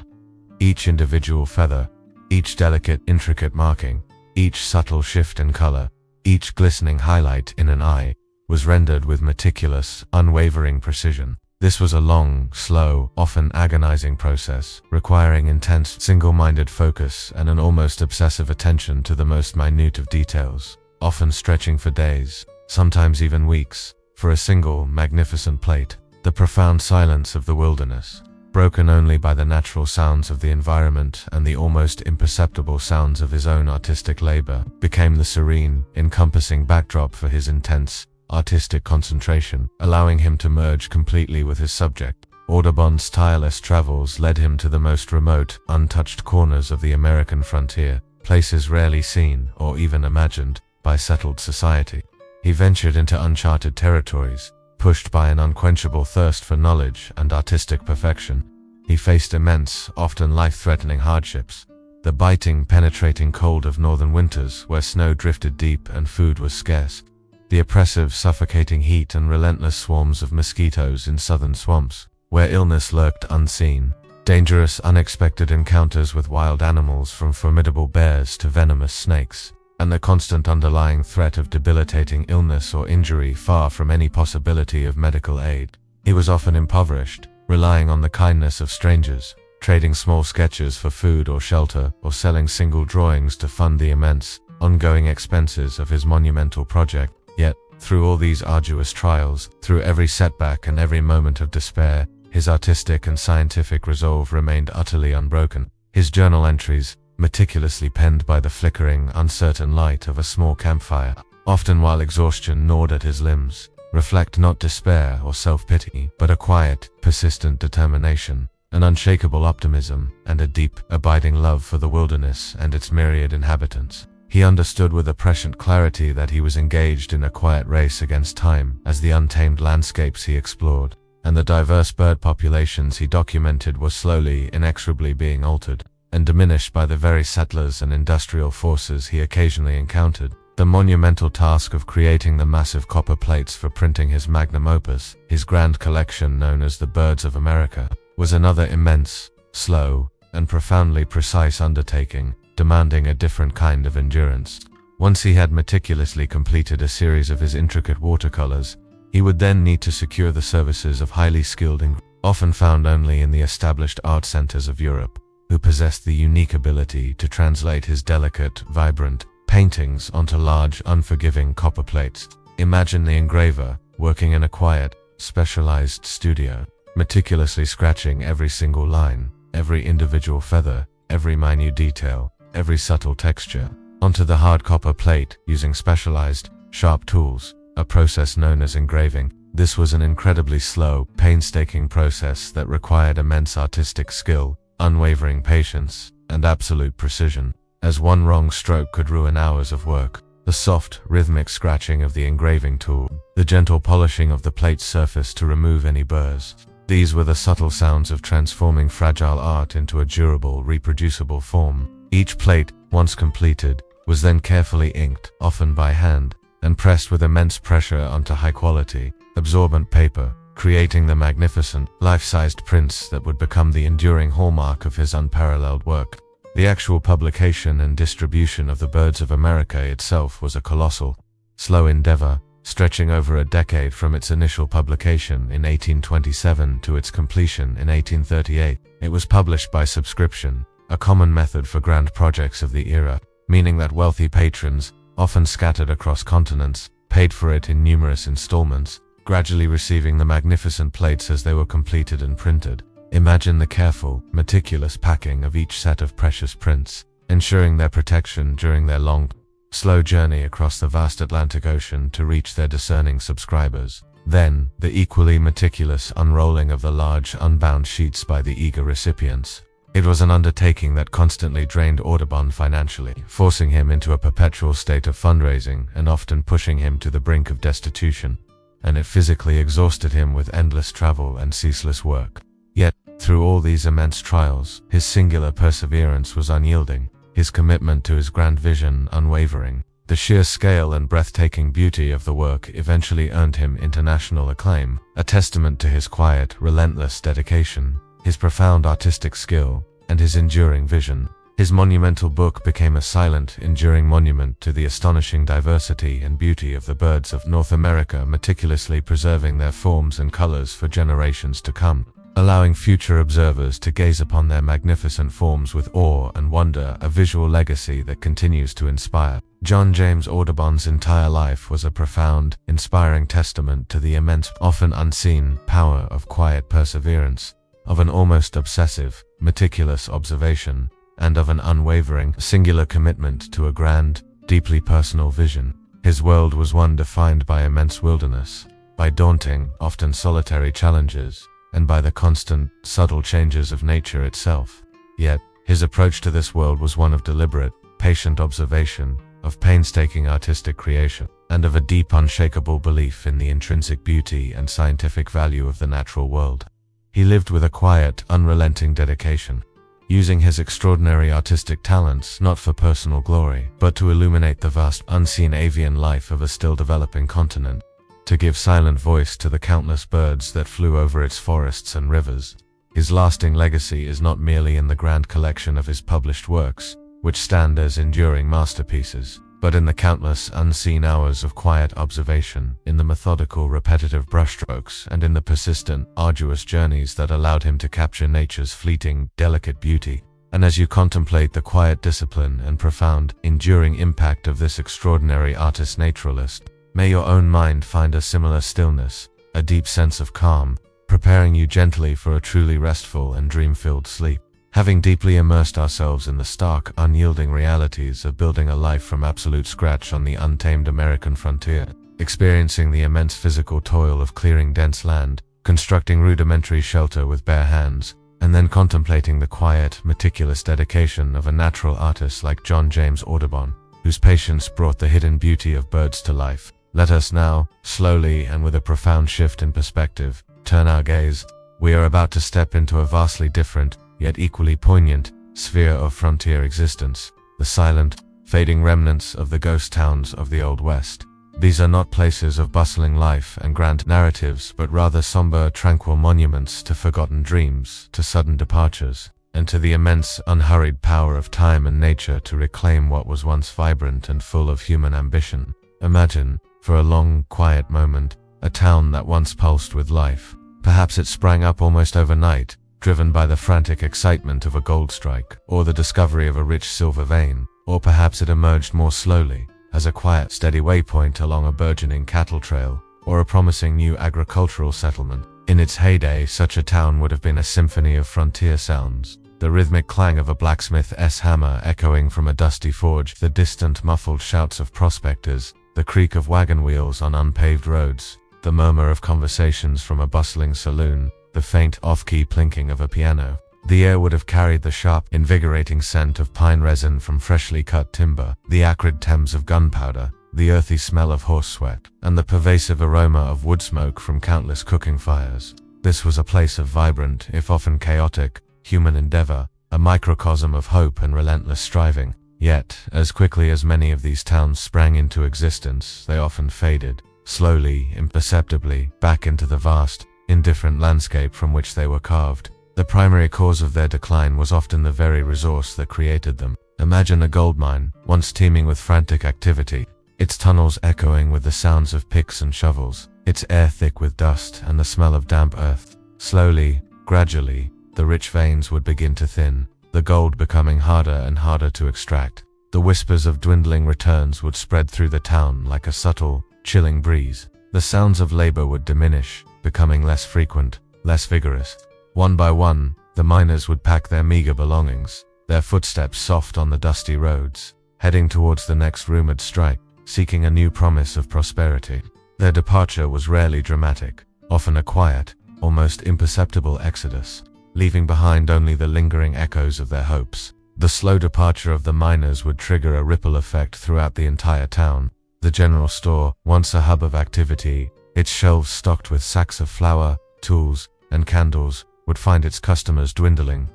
Each individual feather, each delicate, intricate marking, each subtle shift in color, each glistening highlight in an eye, was rendered with meticulous, unwavering precision. This was a long, slow, often agonizing process, requiring intense, single-minded focus and an almost obsessive attention to the most minute of details, often stretching for days, sometimes even weeks, for a single, magnificent plate. The profound silence of the wilderness, broken only by the natural sounds of the environment and the almost imperceptible sounds of his own artistic labor, became the serene, encompassing backdrop for his intense, artistic concentration, allowing him to merge completely with his subject. Audubon's tireless travels led him to the most remote, untouched corners of the American frontier, places rarely seen or even imagined by settled society. He ventured into uncharted territories, pushed by an unquenchable thirst for knowledge and artistic perfection. He faced immense, often life-threatening hardships. The biting, penetrating cold of northern winters where snow drifted deep and food was scarce. The oppressive, suffocating heat and relentless swarms of mosquitoes in southern swamps, where illness lurked unseen. Dangerous, unexpected encounters with wild animals, from formidable bears to venomous snakes, and the constant underlying threat of debilitating illness or injury far from any possibility of medical aid. He was often impoverished, relying on the kindness of strangers, trading small sketches for food or shelter, or selling single drawings to fund the immense, ongoing expenses of his monumental project. Yet, through all these arduous trials, through every setback and every moment of despair, his artistic and scientific resolve remained utterly unbroken. His journal entries, meticulously penned by the flickering, uncertain light of a small campfire, often while exhaustion gnawed at his limbs, reflect not despair or self-pity, but a quiet, persistent determination, an unshakable optimism, and a deep, abiding love for the wilderness and its myriad inhabitants. He understood with a prescient clarity that he was engaged in a quiet race against time, as the untamed landscapes he explored, and the diverse bird populations he documented, were slowly, inexorably being altered. and diminished by the very settlers and industrial forces he occasionally encountered. The monumental task of creating the massive copper plates for printing his magnum opus, his grand collection known as the Birds of America, was another immense, slow, and profoundly precise undertaking, demanding a different kind of endurance. Once he had meticulously completed a series of his intricate watercolors, he would then need to secure the services of highly skilled and often found only in the established art centers of Europe, who possessed the unique ability to translate his delicate, vibrant paintings onto large, unforgiving copper plates. Imagine the engraver, working in a quiet, specialized studio, meticulously scratching every single line, every individual feather, every minute detail, every subtle texture, onto the hard copper plate using specialized, sharp tools, a process known as engraving. This was an incredibly slow, painstaking process that required immense artistic skill, unwavering patience, and absolute precision, as one wrong stroke could ruin hours of work. The soft, rhythmic scratching of the engraving tool, the gentle polishing of the plate's surface to remove any burrs. These were the subtle sounds of transforming fragile art into a durable, reproducible form. Each plate, once completed, was then carefully inked, often by hand, and pressed with immense pressure onto high-quality, absorbent paper, creating the magnificent, life-sized prints that would become the enduring hallmark of his unparalleled work. The actual publication and distribution of the Birds of America itself was a colossal, slow endeavor, stretching over a decade from its initial publication in 1827 to its completion in 1838. It was published by subscription, a common method for grand projects of the era, meaning that wealthy patrons, often scattered across continents, paid for it in numerous installments, gradually receiving the magnificent plates as they were completed and printed. Imagine the careful, meticulous packing of each set of precious prints, ensuring their protection during their long, slow journey across the vast Atlantic Ocean to reach their discerning subscribers. Then, the equally meticulous unrolling of the large, unbound sheets by the eager recipients. It was an undertaking that constantly drained Audubon financially, forcing him into a perpetual state of fundraising and often pushing him to the brink of destitution. And it physically exhausted him with endless travel and ceaseless work. Yet, through all these immense trials, his singular perseverance was unyielding, his commitment to his grand vision unwavering. The sheer scale and breathtaking beauty of the work eventually earned him international acclaim, a testament to his quiet, relentless dedication, his profound artistic skill, and his enduring vision. His monumental book became a silent, enduring monument to the astonishing diversity and beauty of the birds of North America, meticulously preserving their forms and colors for generations to come, allowing future observers to gaze upon their magnificent forms with awe and wonder, a visual legacy that continues to inspire. John James Audubon's entire life was a profound, inspiring testament to the immense, often unseen, power of quiet perseverance, of an almost obsessive, meticulous observation, and of an unwavering, singular commitment to a grand, deeply personal vision. His world was one defined by immense wilderness, by daunting, often solitary challenges, and by the constant, subtle changes of nature itself. Yet, his approach to this world was one of deliberate, patient observation, of painstaking artistic creation, and of a deep, unshakable belief in the intrinsic beauty and scientific value of the natural world. He lived with a quiet, unrelenting dedication, using his extraordinary artistic talents not for personal glory, but to illuminate the vast, unseen avian life of a still developing continent, to give silent voice to the countless birds that flew over its forests and rivers. His lasting legacy is not merely in the grand collection of his published works, which stand as enduring masterpieces, but in the countless unseen hours of quiet observation, in the methodical, repetitive brushstrokes, and in the persistent, arduous journeys that allowed him to capture nature's fleeting, delicate beauty. And as you contemplate the quiet discipline and profound, enduring impact of this extraordinary artist-naturalist, may your own mind find a similar stillness, a deep sense of calm, preparing you gently for a truly restful and dream-filled sleep. Having deeply immersed ourselves in the stark, unyielding realities of building a life from absolute scratch on the untamed American frontier, experiencing the immense physical toil of clearing dense land, constructing rudimentary shelter with bare hands, and then contemplating the quiet, meticulous dedication of a natural artist like John James Audubon, whose patience brought the hidden beauty of birds to life, let us now, slowly and with a profound shift in perspective, turn our gaze. We are about to step into a vastly different, yet equally poignant, sphere of frontier existence, the silent, fading remnants of the ghost towns of the Old West. These are not places of bustling life and grand narratives, but rather somber, tranquil monuments to forgotten dreams, to sudden departures, and to the immense, unhurried power of time and nature to reclaim what was once vibrant and full of human ambition. Imagine, for a long, quiet moment, a town that once pulsed with life. Perhaps it sprang up almost overnight, driven by the frantic excitement of a gold strike, or the discovery of a rich silver vein, or perhaps it emerged more slowly, as a quiet, steady waypoint along a burgeoning cattle trail, or a promising new agricultural settlement. In its heyday, such a town would have been a symphony of frontier sounds. The rhythmic clang of a blacksmith's hammer echoing from a dusty forge, the distant muffled shouts of prospectors, the creak of wagon wheels on unpaved roads, the murmur of conversations from a bustling saloon, the faint off-key plinking of a piano. The air would have carried the sharp, invigorating scent of pine resin from freshly cut timber, the acrid Thames of gunpowder, the earthy smell of horse sweat, and the pervasive aroma of wood smoke from countless cooking fires. This was a place of vibrant, if often chaotic, human endeavor, a microcosm of hope and relentless striving. Yet, as quickly as many of these towns sprang into existence, they often faded, slowly, imperceptibly, back into the vast, indifferent landscape from which they were carved. The primary cause of their decline was often the very resource that created them. Imagine a gold mine, once teeming with frantic activity, its tunnels echoing with the sounds of picks and shovels, its air thick with dust and the smell of damp earth. Slowly, gradually, the rich veins would begin to thin, the gold becoming harder and harder to extract. The whispers of dwindling returns would spread through the town like a subtle, chilling breeze. The sounds of labor would diminish, becoming less frequent, less vigorous. One by one, the miners would pack their meager belongings, their footsteps soft on the dusty roads, heading towards the next rumored strike, seeking a new promise of prosperity. Their departure was rarely dramatic, often a quiet, almost imperceptible exodus, leaving behind only the lingering echoes of their hopes. The slow departure of the miners would trigger a ripple effect throughout the entire town. The general store, once a hub of activity, its shelves stocked with sacks of flour, tools, and candles, would find its customers dwindling.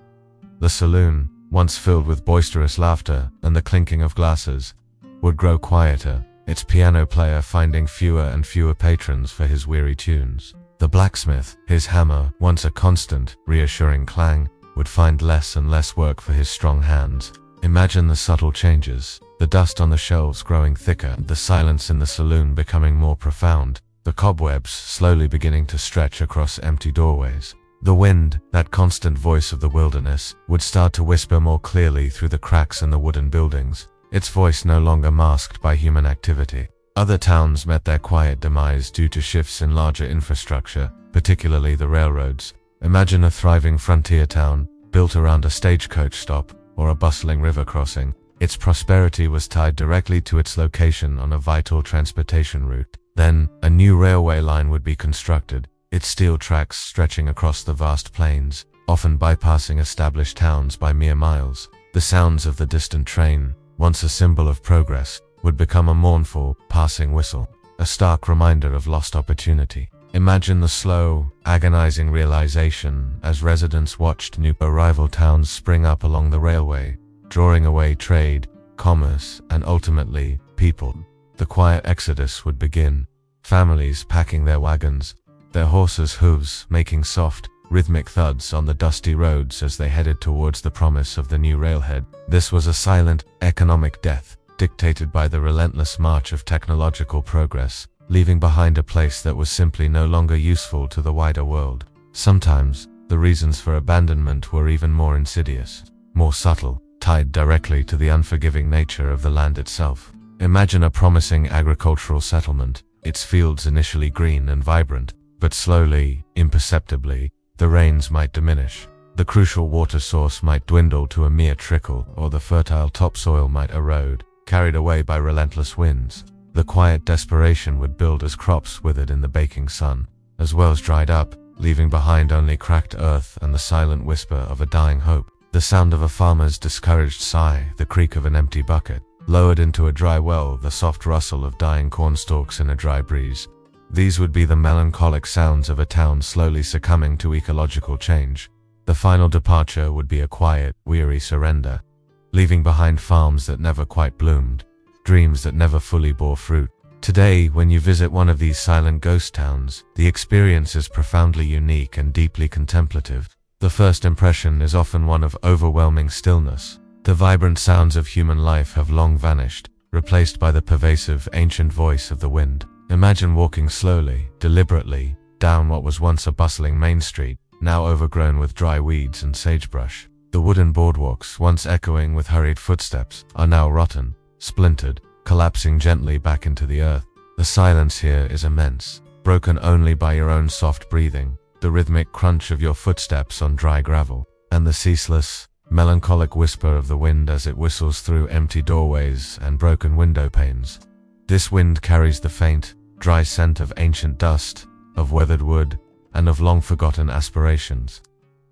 The saloon, once filled with boisterous laughter and the clinking of glasses, would grow quieter, its piano player finding fewer and fewer patrons for his weary tunes. The blacksmith, his hammer, once a constant, reassuring clang, would find less and less work for his strong hands. Imagine the subtle changes, the dust on the shelves growing thicker, the silence in the saloon becoming more profound, the cobwebs slowly beginning to stretch across empty doorways. The wind, that constant voice of the wilderness, would start to whisper more clearly through the cracks in the wooden buildings, its voice no longer masked by human activity. Other towns met their quiet demise due to shifts in larger infrastructure, particularly the railroads. Imagine a thriving frontier town, built around a stagecoach stop, or a bustling river crossing. Its prosperity was tied directly to its location on a vital transportation route. Then, a new railway line would be constructed, its steel tracks stretching across the vast plains, often bypassing established towns by mere miles. The sounds of the distant train, once a symbol of progress, would become a mournful, passing whistle, a stark reminder of lost opportunity. Imagine the slow, agonizing realization as residents watched new arrival towns spring up along the railway, drawing away trade, commerce, and ultimately, people. The quiet exodus would begin, families packing their wagons, their horses' hooves making soft, rhythmic thuds on the dusty roads as they headed towards the promise of the new railhead. This was a silent, economic death, dictated by the relentless march of technological progress, leaving behind a place that was simply no longer useful to the wider world. Sometimes, the reasons for abandonment were even more insidious, more subtle, tied directly to the unforgiving nature of the land itself. Imagine a promising agricultural settlement, its fields initially green and vibrant, but slowly, imperceptibly, the rains might diminish. The crucial water source might dwindle to a mere trickle, or the fertile topsoil might erode, carried away by relentless winds. The quiet desperation would build as crops withered in the baking sun, as wells dried up, leaving behind only cracked earth and the silent whisper of a dying hope. The sound of a farmer's discouraged sigh, the creak of an empty bucket, lowered into a dry well, the soft rustle of dying cornstalks in a dry breeze. These would be the melancholic sounds of a town slowly succumbing to ecological change. The final departure would be a quiet, weary surrender, leaving behind farms that never quite bloomed, dreams that never fully bore fruit. Today, when you visit one of these silent ghost towns, the experience is profoundly unique and deeply contemplative. The first impression is often one of overwhelming stillness. The vibrant sounds of human life have long vanished, replaced by the pervasive, ancient voice of the wind. Imagine walking slowly, deliberately, down what was once a bustling main street, now overgrown with dry weeds and sagebrush. The wooden boardwalks, once echoing with hurried footsteps, are now rotten, splintered, collapsing gently back into the earth. The silence here is immense, broken only by your own soft breathing, the rhythmic crunch of your footsteps on dry gravel, and the ceaseless, melancholic whisper of the wind as it whistles through empty doorways and broken window panes. This wind carries the faint, dry scent of ancient dust, of weathered wood, and of long-forgotten aspirations.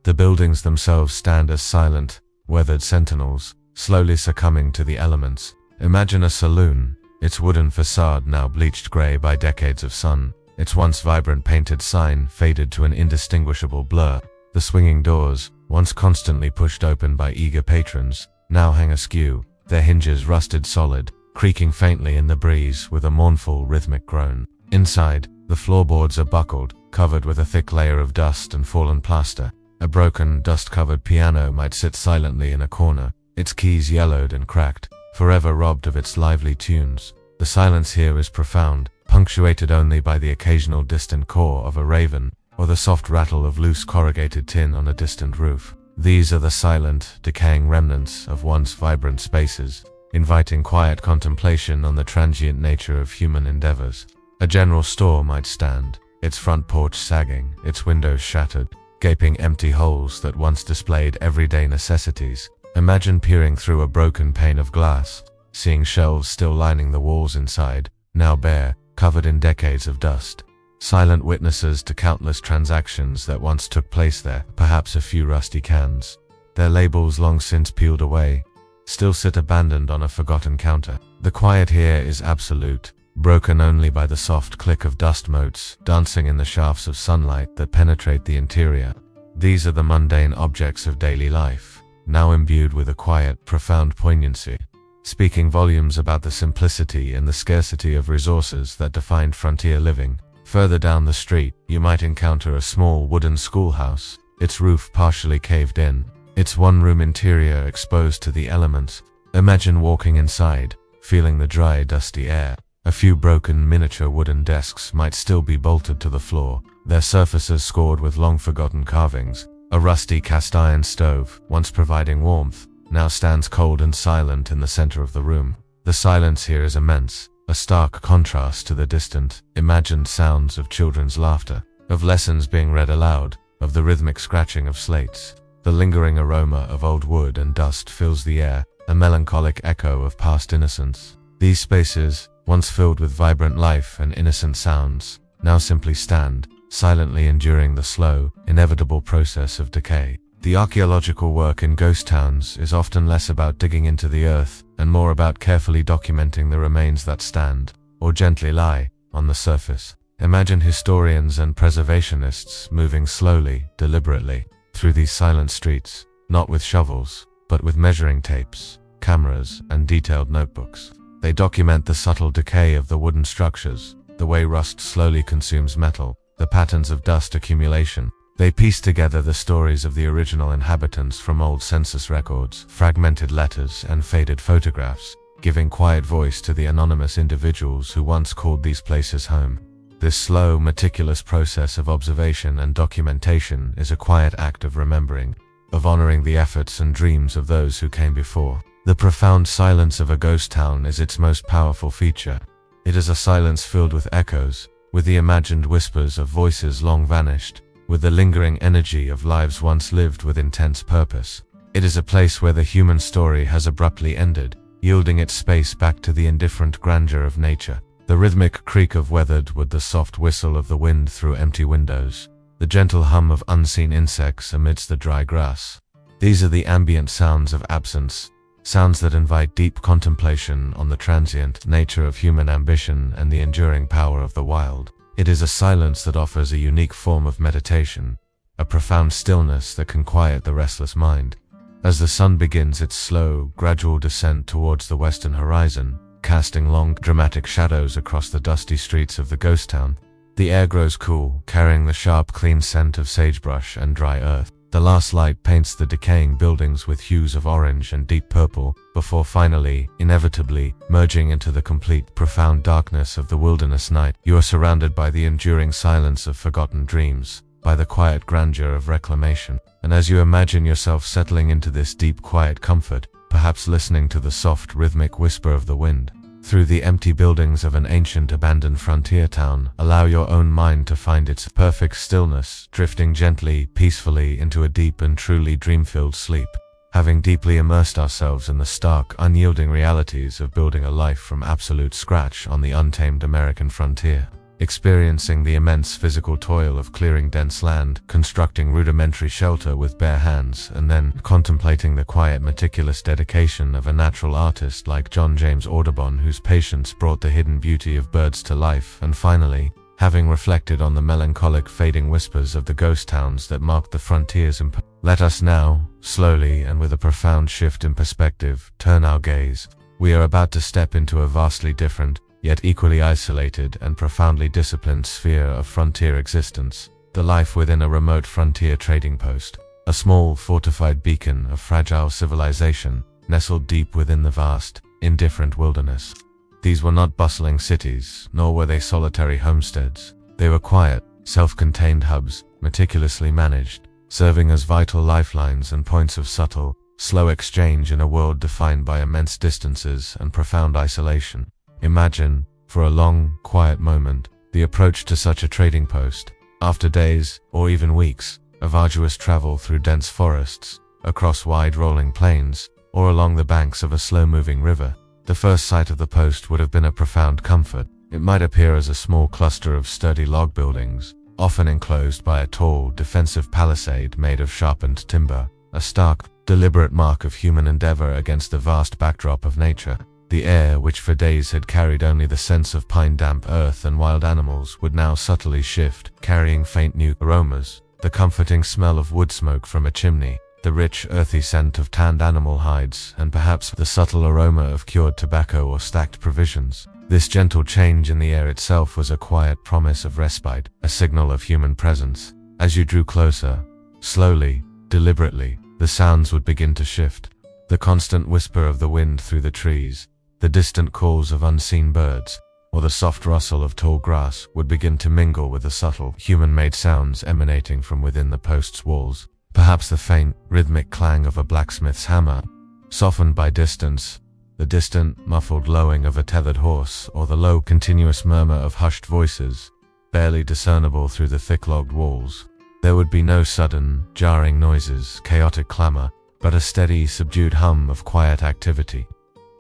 The buildings themselves stand as silent, weathered sentinels, slowly succumbing to the elements. Imagine a saloon, its wooden facade now bleached gray by decades of sun, its once vibrant painted sign faded to an indistinguishable blur. The swinging doors, once constantly pushed open by eager patrons, now hang askew, their hinges rusted solid, creaking faintly in the breeze with a mournful rhythmic groan. Inside, the floorboards are buckled, covered with a thick layer of dust and fallen plaster. A broken, dust-covered piano might sit silently in a corner, its keys yellowed and cracked, forever robbed of its lively tunes. The silence here is profound, punctuated only by the occasional distant caw of a raven, or the soft rattle of loose corrugated tin on a distant roof. These are the silent, decaying remnants of once vibrant spaces, inviting quiet contemplation on the transient nature of human endeavors. A general store might stand, its front porch sagging, its windows shattered, gaping empty holes that once displayed everyday necessities. Imagine peering through a broken pane of glass, seeing shelves still lining the walls inside, now bare, covered in decades of dust. Silent witnesses to countless transactions that once took place there, perhaps a few rusty cans, their labels long since peeled away, still sit abandoned on a forgotten counter. The quiet here is absolute, broken only by the soft click of dust motes dancing in the shafts of sunlight that penetrate the interior. These are the mundane objects of daily life, now imbued with a quiet, profound poignancy, speaking volumes about the simplicity and the scarcity of resources that defined frontier living. Further down the street, you might encounter a small wooden schoolhouse, its roof partially caved in, its one-room interior exposed to the elements. Imagine walking inside, feeling the dry, dusty air. A few broken miniature wooden desks might still be bolted to the floor, their surfaces scored with long-forgotten carvings. A rusty cast-iron stove, once providing warmth, now stands cold and silent in the center of the room. The silence here is immense, a stark contrast to the distant, imagined sounds of children's laughter, of lessons being read aloud, of the rhythmic scratching of slates. The lingering aroma of old wood and dust fills the air, a melancholic echo of past innocence. These spaces, once filled with vibrant life and innocent sounds, now simply stand, silently enduring the slow, inevitable process of decay. The archaeological work in ghost towns is often less about digging into the earth and more about carefully documenting the remains that stand, or gently lie, on the surface. Imagine historians and preservationists moving slowly, deliberately, through these silent streets, not with shovels, but with measuring tapes, cameras, and detailed notebooks. They document the subtle decay of the wooden structures, the way rust slowly consumes metal, the patterns of dust accumulation. They piece together the stories of the original inhabitants from old census records, fragmented letters, and faded photographs, giving quiet voice to the anonymous individuals who once called these places home. This slow, meticulous process of observation and documentation is a quiet act of remembering, of honoring the efforts and dreams of those who came before. The profound silence of a ghost town is its most powerful feature. It is a silence filled with echoes, with the imagined whispers of voices long vanished, with the lingering energy of lives once lived with intense purpose. It is a place where the human story has abruptly ended, yielding its space back to the indifferent grandeur of nature. The rhythmic creak of weathered wood, the soft whistle of the wind through empty windows, the gentle hum of unseen insects amidst the dry grass. These are the ambient sounds of absence, sounds that invite deep contemplation on the transient nature of human ambition and the enduring power of the wild. It is a silence that offers a unique form of meditation, a profound stillness that can quiet the restless mind. As the sun begins its slow, gradual descent towards the western horizon, casting long, dramatic shadows across the dusty streets of the ghost town, the air grows cool, carrying the sharp, clean scent of sagebrush and dry earth. The last light paints the decaying buildings with hues of orange and deep purple, before finally, inevitably, merging into the complete, profound darkness of the wilderness night. You are surrounded by the enduring silence of forgotten dreams, by the quiet grandeur of reclamation. And as you imagine yourself settling into this deep, quiet comfort, perhaps listening to the soft, rhythmic whisper of the wind through the empty buildings of an ancient, abandoned frontier town, allow your own mind to find its perfect stillness, drifting gently, peacefully into a deep and truly dream-filled sleep. Having deeply immersed ourselves in the stark, unyielding realities of building a life from absolute scratch on the untamed American frontier, experiencing the immense physical toil of clearing dense land, constructing rudimentary shelter with bare hands, and then contemplating the quiet, meticulous dedication of a natural artist like John James Audubon, whose patience brought the hidden beauty of birds to life, and finally, having reflected on the melancholic, fading whispers of the ghost towns that marked the frontiers. Let us now, slowly and with a profound shift in perspective, turn our gaze. We are about to step into a vastly different, yet equally isolated and profoundly disciplined sphere of frontier existence, the life within a remote frontier trading post, a small, fortified beacon of fragile civilization, nestled deep within the vast, indifferent wilderness. These were not bustling cities, nor were they solitary homesteads. They were quiet, self-contained hubs, meticulously managed, serving as vital lifelines and points of subtle, slow exchange in a world defined by immense distances and profound isolation. Imagine, for a long, quiet moment, the approach to such a trading post. After days, or even weeks, of arduous travel through dense forests, across wide rolling plains, or along the banks of a slow-moving river, the first sight of the post would have been a profound comfort. It might appear as a small cluster of sturdy log buildings, often enclosed by a tall, defensive palisade made of sharpened timber, a stark, deliberate mark of human endeavor against the vast backdrop of nature. The air, which for days had carried only the sense of pine-damp earth and wild animals, would now subtly shift, carrying faint new aromas, the comforting smell of wood smoke from a chimney, the rich, earthy scent of tanned animal hides, and perhaps the subtle aroma of cured tobacco or stacked provisions. This gentle change in the air itself was a quiet promise of respite, a signal of human presence. As you drew closer, slowly, deliberately, the sounds would begin to shift. The constant whisper of the wind through the trees, the distant calls of unseen birds, or the soft rustle of tall grass would begin to mingle with the subtle, human-made sounds emanating from within the post's walls. Perhaps the faint, rhythmic clang of a blacksmith's hammer, softened by distance, the distant, muffled lowing of a tethered horse, or the low, continuous murmur of hushed voices, barely discernible through the thick-logged walls. There would be no sudden, jarring noises, chaotic clamor, but a steady, subdued hum of quiet activity.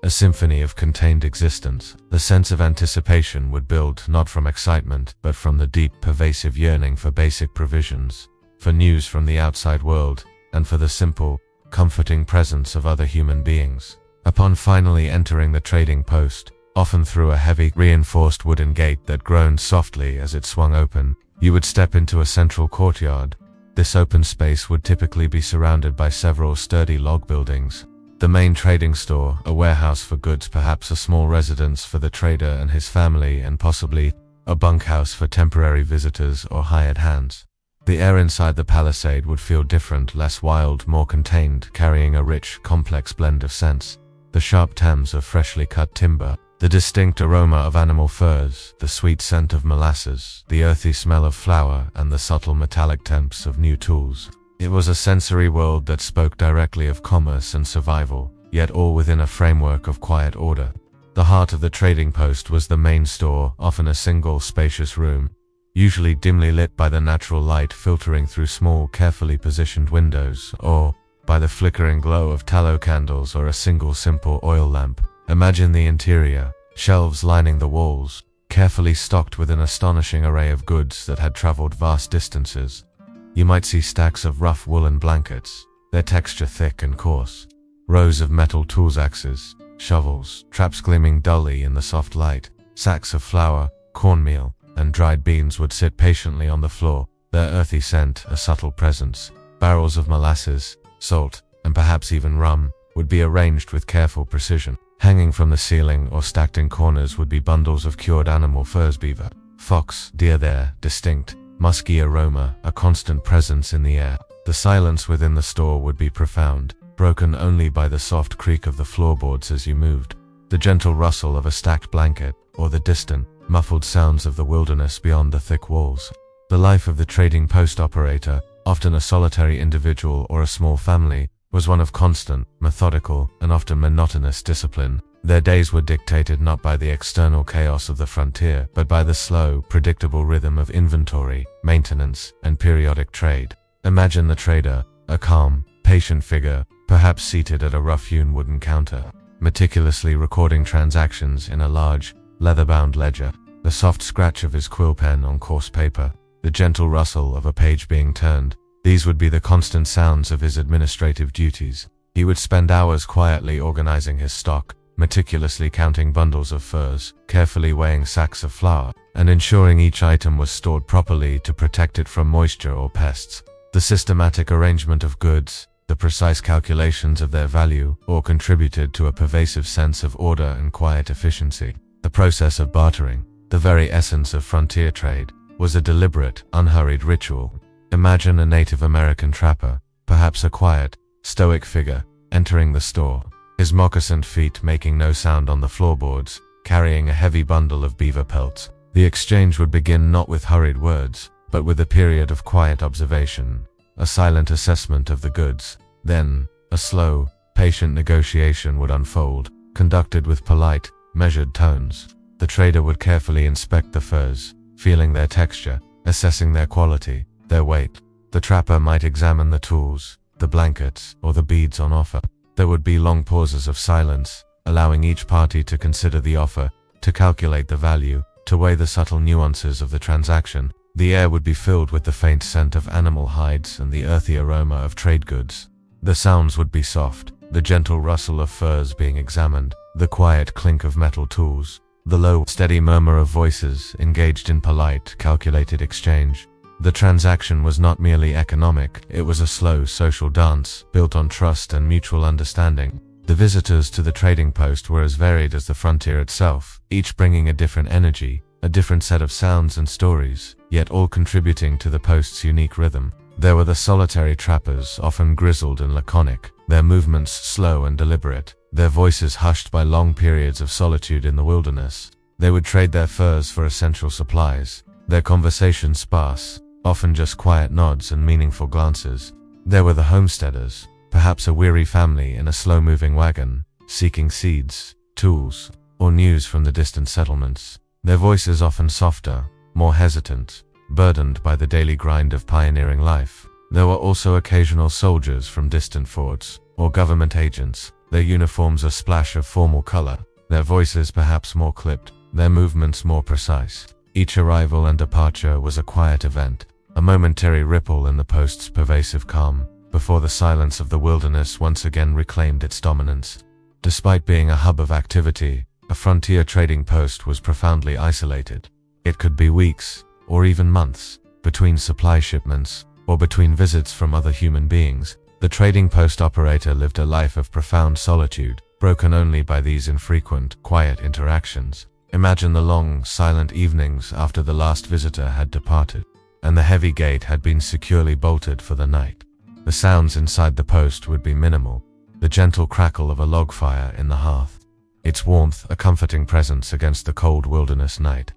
A symphony of contained existence. The sense of anticipation would build not from excitement, but from the deep, pervasive yearning for basic provisions, for news from the outside world, and for the simple, comforting presence of other human beings. Upon finally entering the trading post, often through a heavy, reinforced wooden gate that groaned softly as it swung open, you would step into a central courtyard. This open space would typically be surrounded by several sturdy log buildings. The main trading store, a warehouse for goods, perhaps a small residence for the trader and his family, and possibly a bunkhouse for temporary visitors or hired hands. The air inside the palisade would feel different, less wild, more contained, carrying a rich, complex blend of scents. The sharp tams of freshly cut timber, the distinct aroma of animal furs, the sweet scent of molasses, the earthy smell of flour, and the subtle metallic temps of new tools. It was a sensory world that spoke directly of commerce and survival, yet all within a framework of quiet order. The heart of the trading post was the main store, often a single, spacious room, usually dimly lit by the natural light filtering through small, carefully positioned windows, or by the flickering glow of tallow candles or a single simple oil lamp. Imagine the interior, shelves lining the walls, carefully stocked with an astonishing array of goods that had traveled vast distances. You might see stacks of rough woolen blankets, their texture thick and coarse, rows of metal tools, axes, shovels, traps gleaming dully in the soft light, sacks of flour, cornmeal, and dried beans would sit patiently on the floor, their earthy scent a subtle presence. Barrels of molasses, salt, and perhaps even rum would be arranged with careful precision. Hanging from the ceiling or stacked in corners would be bundles of cured animal furs, beaver, fox, deer, their distinct, musky aroma a constant presence in the air. The silence within the store would be profound, broken only by the soft creak of the floorboards as you moved, the gentle rustle of a stacked blanket, or the distant, muffled sounds of the wilderness beyond the thick walls. The life of the trading post operator, often a solitary individual or a small family, was one of constant, methodical, and often monotonous discipline. Their days were dictated not by the external chaos of the frontier, but by the slow, predictable rhythm of inventory, maintenance, and periodic trade. Imagine the trader, a calm, patient figure, perhaps seated at a rough-hewn wooden counter, meticulously recording transactions in a large, leather-bound ledger. The soft scratch of his quill pen on coarse paper, the gentle rustle of a page being turned, these would be the constant sounds of his administrative duties. He would spend hours quietly organizing his stock, meticulously counting bundles of furs, carefully weighing sacks of flour, and ensuring each item was stored properly to protect it from moisture or pests. The systematic arrangement of goods, the precise calculations of their value, all contributed to a pervasive sense of order and quiet efficiency. The process of bartering, the very essence of frontier trade, was a deliberate, unhurried ritual. Imagine a Native American trapper, perhaps a quiet, stoic figure, entering the store, his moccasined feet making no sound on the floorboards, carrying a heavy bundle of beaver pelts. The exchange would begin not with hurried words, but with a period of quiet observation, a silent assessment of the goods. Then, a slow, patient negotiation would unfold, conducted with polite, measured tones. The trader would carefully inspect the furs, feeling their texture, assessing their quality, their weight. The trapper might examine the tools, the blankets, or the beads on offer. There would be long pauses of silence, allowing each party to consider the offer, to calculate the value, to weigh the subtle nuances of the transaction. The air would be filled with the faint scent of animal hides and the earthy aroma of trade goods. The sounds would be soft, the gentle rustle of furs being examined, the quiet clink of metal tools, the low, steady murmur of voices engaged in polite, calculated exchange. The transaction was not merely economic, it was a slow social dance, built on trust and mutual understanding. The visitors to the trading post were as varied as the frontier itself, each bringing a different energy, a different set of sounds and stories, yet all contributing to the post's unique rhythm. There were the solitary trappers, often grizzled and laconic, their movements slow and deliberate, their voices hushed by long periods of solitude in the wilderness. They would trade their furs for essential supplies, their conversation sparse, often just quiet nods and meaningful glances. There were the homesteaders, perhaps a weary family in a slow-moving wagon, seeking seeds, tools, or news from the distant settlements. Their voices often softer, more hesitant, burdened by the daily grind of pioneering life. There were also occasional soldiers from distant forts, or government agents, their uniforms a splash of formal color, their voices perhaps more clipped, their movements more precise. Each arrival and departure was a quiet event, a momentary ripple in the post's pervasive calm, before the silence of the wilderness once again reclaimed its dominance. Despite being a hub of activity, a frontier trading post was profoundly isolated. It could be weeks, or even months, between supply shipments, or between visits from other human beings. The trading post operator lived a life of profound solitude, broken only by these infrequent, quiet interactions. Imagine the long, silent evenings after the last visitor had departed, and the heavy gate had been securely bolted for the night. The sounds inside the post would be minimal, the gentle crackle of a log fire in the hearth, its warmth a comforting presence against the cold wilderness night,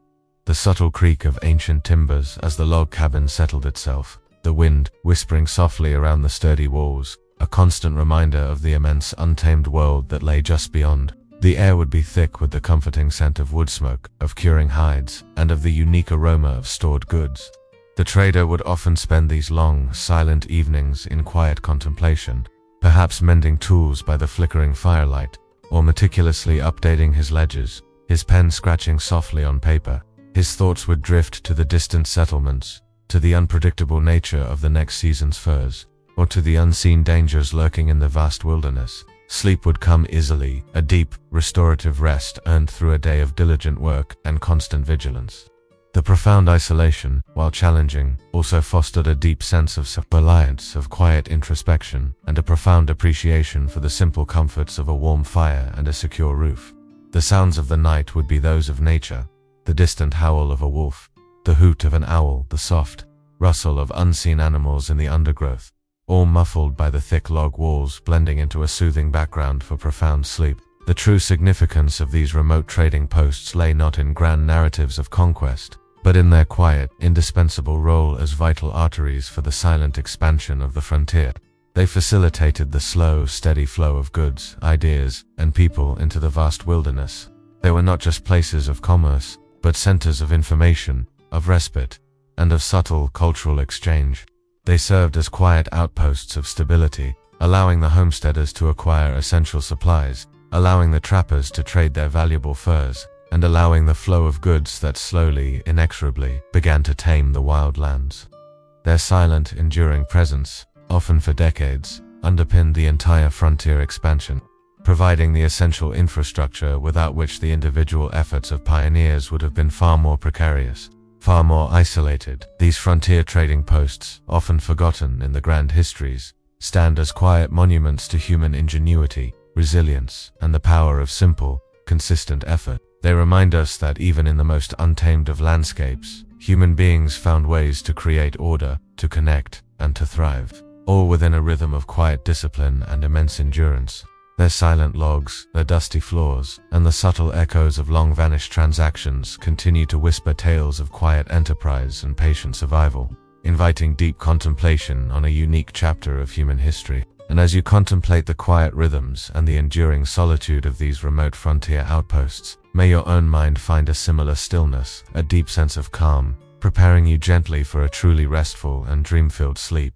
the subtle creak of ancient timbers as the log cabin settled itself, the wind whispering softly around the sturdy walls, a constant reminder of the immense untamed world that lay just beyond. The air would be thick with the comforting scent of wood smoke, of curing hides, and of the unique aroma of stored goods. The trader would often spend these long, silent evenings in quiet contemplation, perhaps mending tools by the flickering firelight, or meticulously updating his ledgers, his pen scratching softly on paper. His thoughts would drift to the distant settlements, to the unpredictable nature of the next season's furs, or to the unseen dangers lurking in the vast wilderness. Sleep would come easily, a deep, restorative rest earned through a day of diligent work and constant vigilance. The profound isolation, while challenging, also fostered a deep sense of self-reliance, of quiet introspection, and a profound appreciation for the simple comforts of a warm fire and a secure roof. The sounds of the night would be those of nature, the distant howl of a wolf, the hoot of an owl, the soft rustle of unseen animals in the undergrowth, all muffled by the thick log walls, blending into a soothing background for profound sleep. The true significance of these remote trading posts lay not in grand narratives of conquest, but in their quiet, indispensable role as vital arteries for the silent expansion of the frontier. They facilitated the slow, steady flow of goods, ideas, and people into the vast wilderness. They were not just places of commerce, but centers of information, of respite, and of subtle cultural exchange. They served as quiet outposts of stability, allowing the homesteaders to acquire essential supplies, allowing the trappers to trade their valuable furs, and allowing the flow of goods that slowly, inexorably, began to tame the wild lands. Their silent, enduring presence, often for decades, underpinned the entire frontier expansion, providing the essential infrastructure without which the individual efforts of pioneers would have been far more precarious, far more isolated. These frontier trading posts, often forgotten in the grand histories, stand as quiet monuments to human ingenuity, resilience, and the power of simple, consistent effort. They remind us that even in the most untamed of landscapes, human beings found ways to create order, to connect, and to thrive, all within a rhythm of quiet discipline and immense endurance. Their silent logs, their dusty floors, and the subtle echoes of long-vanished transactions continue to whisper tales of quiet enterprise and patient survival, inviting deep contemplation on a unique chapter of human history. And as you contemplate the quiet rhythms and the enduring solitude of these remote frontier outposts, may your own mind find a similar stillness, a deep sense of calm, preparing you gently for a truly restful and dream-filled sleep.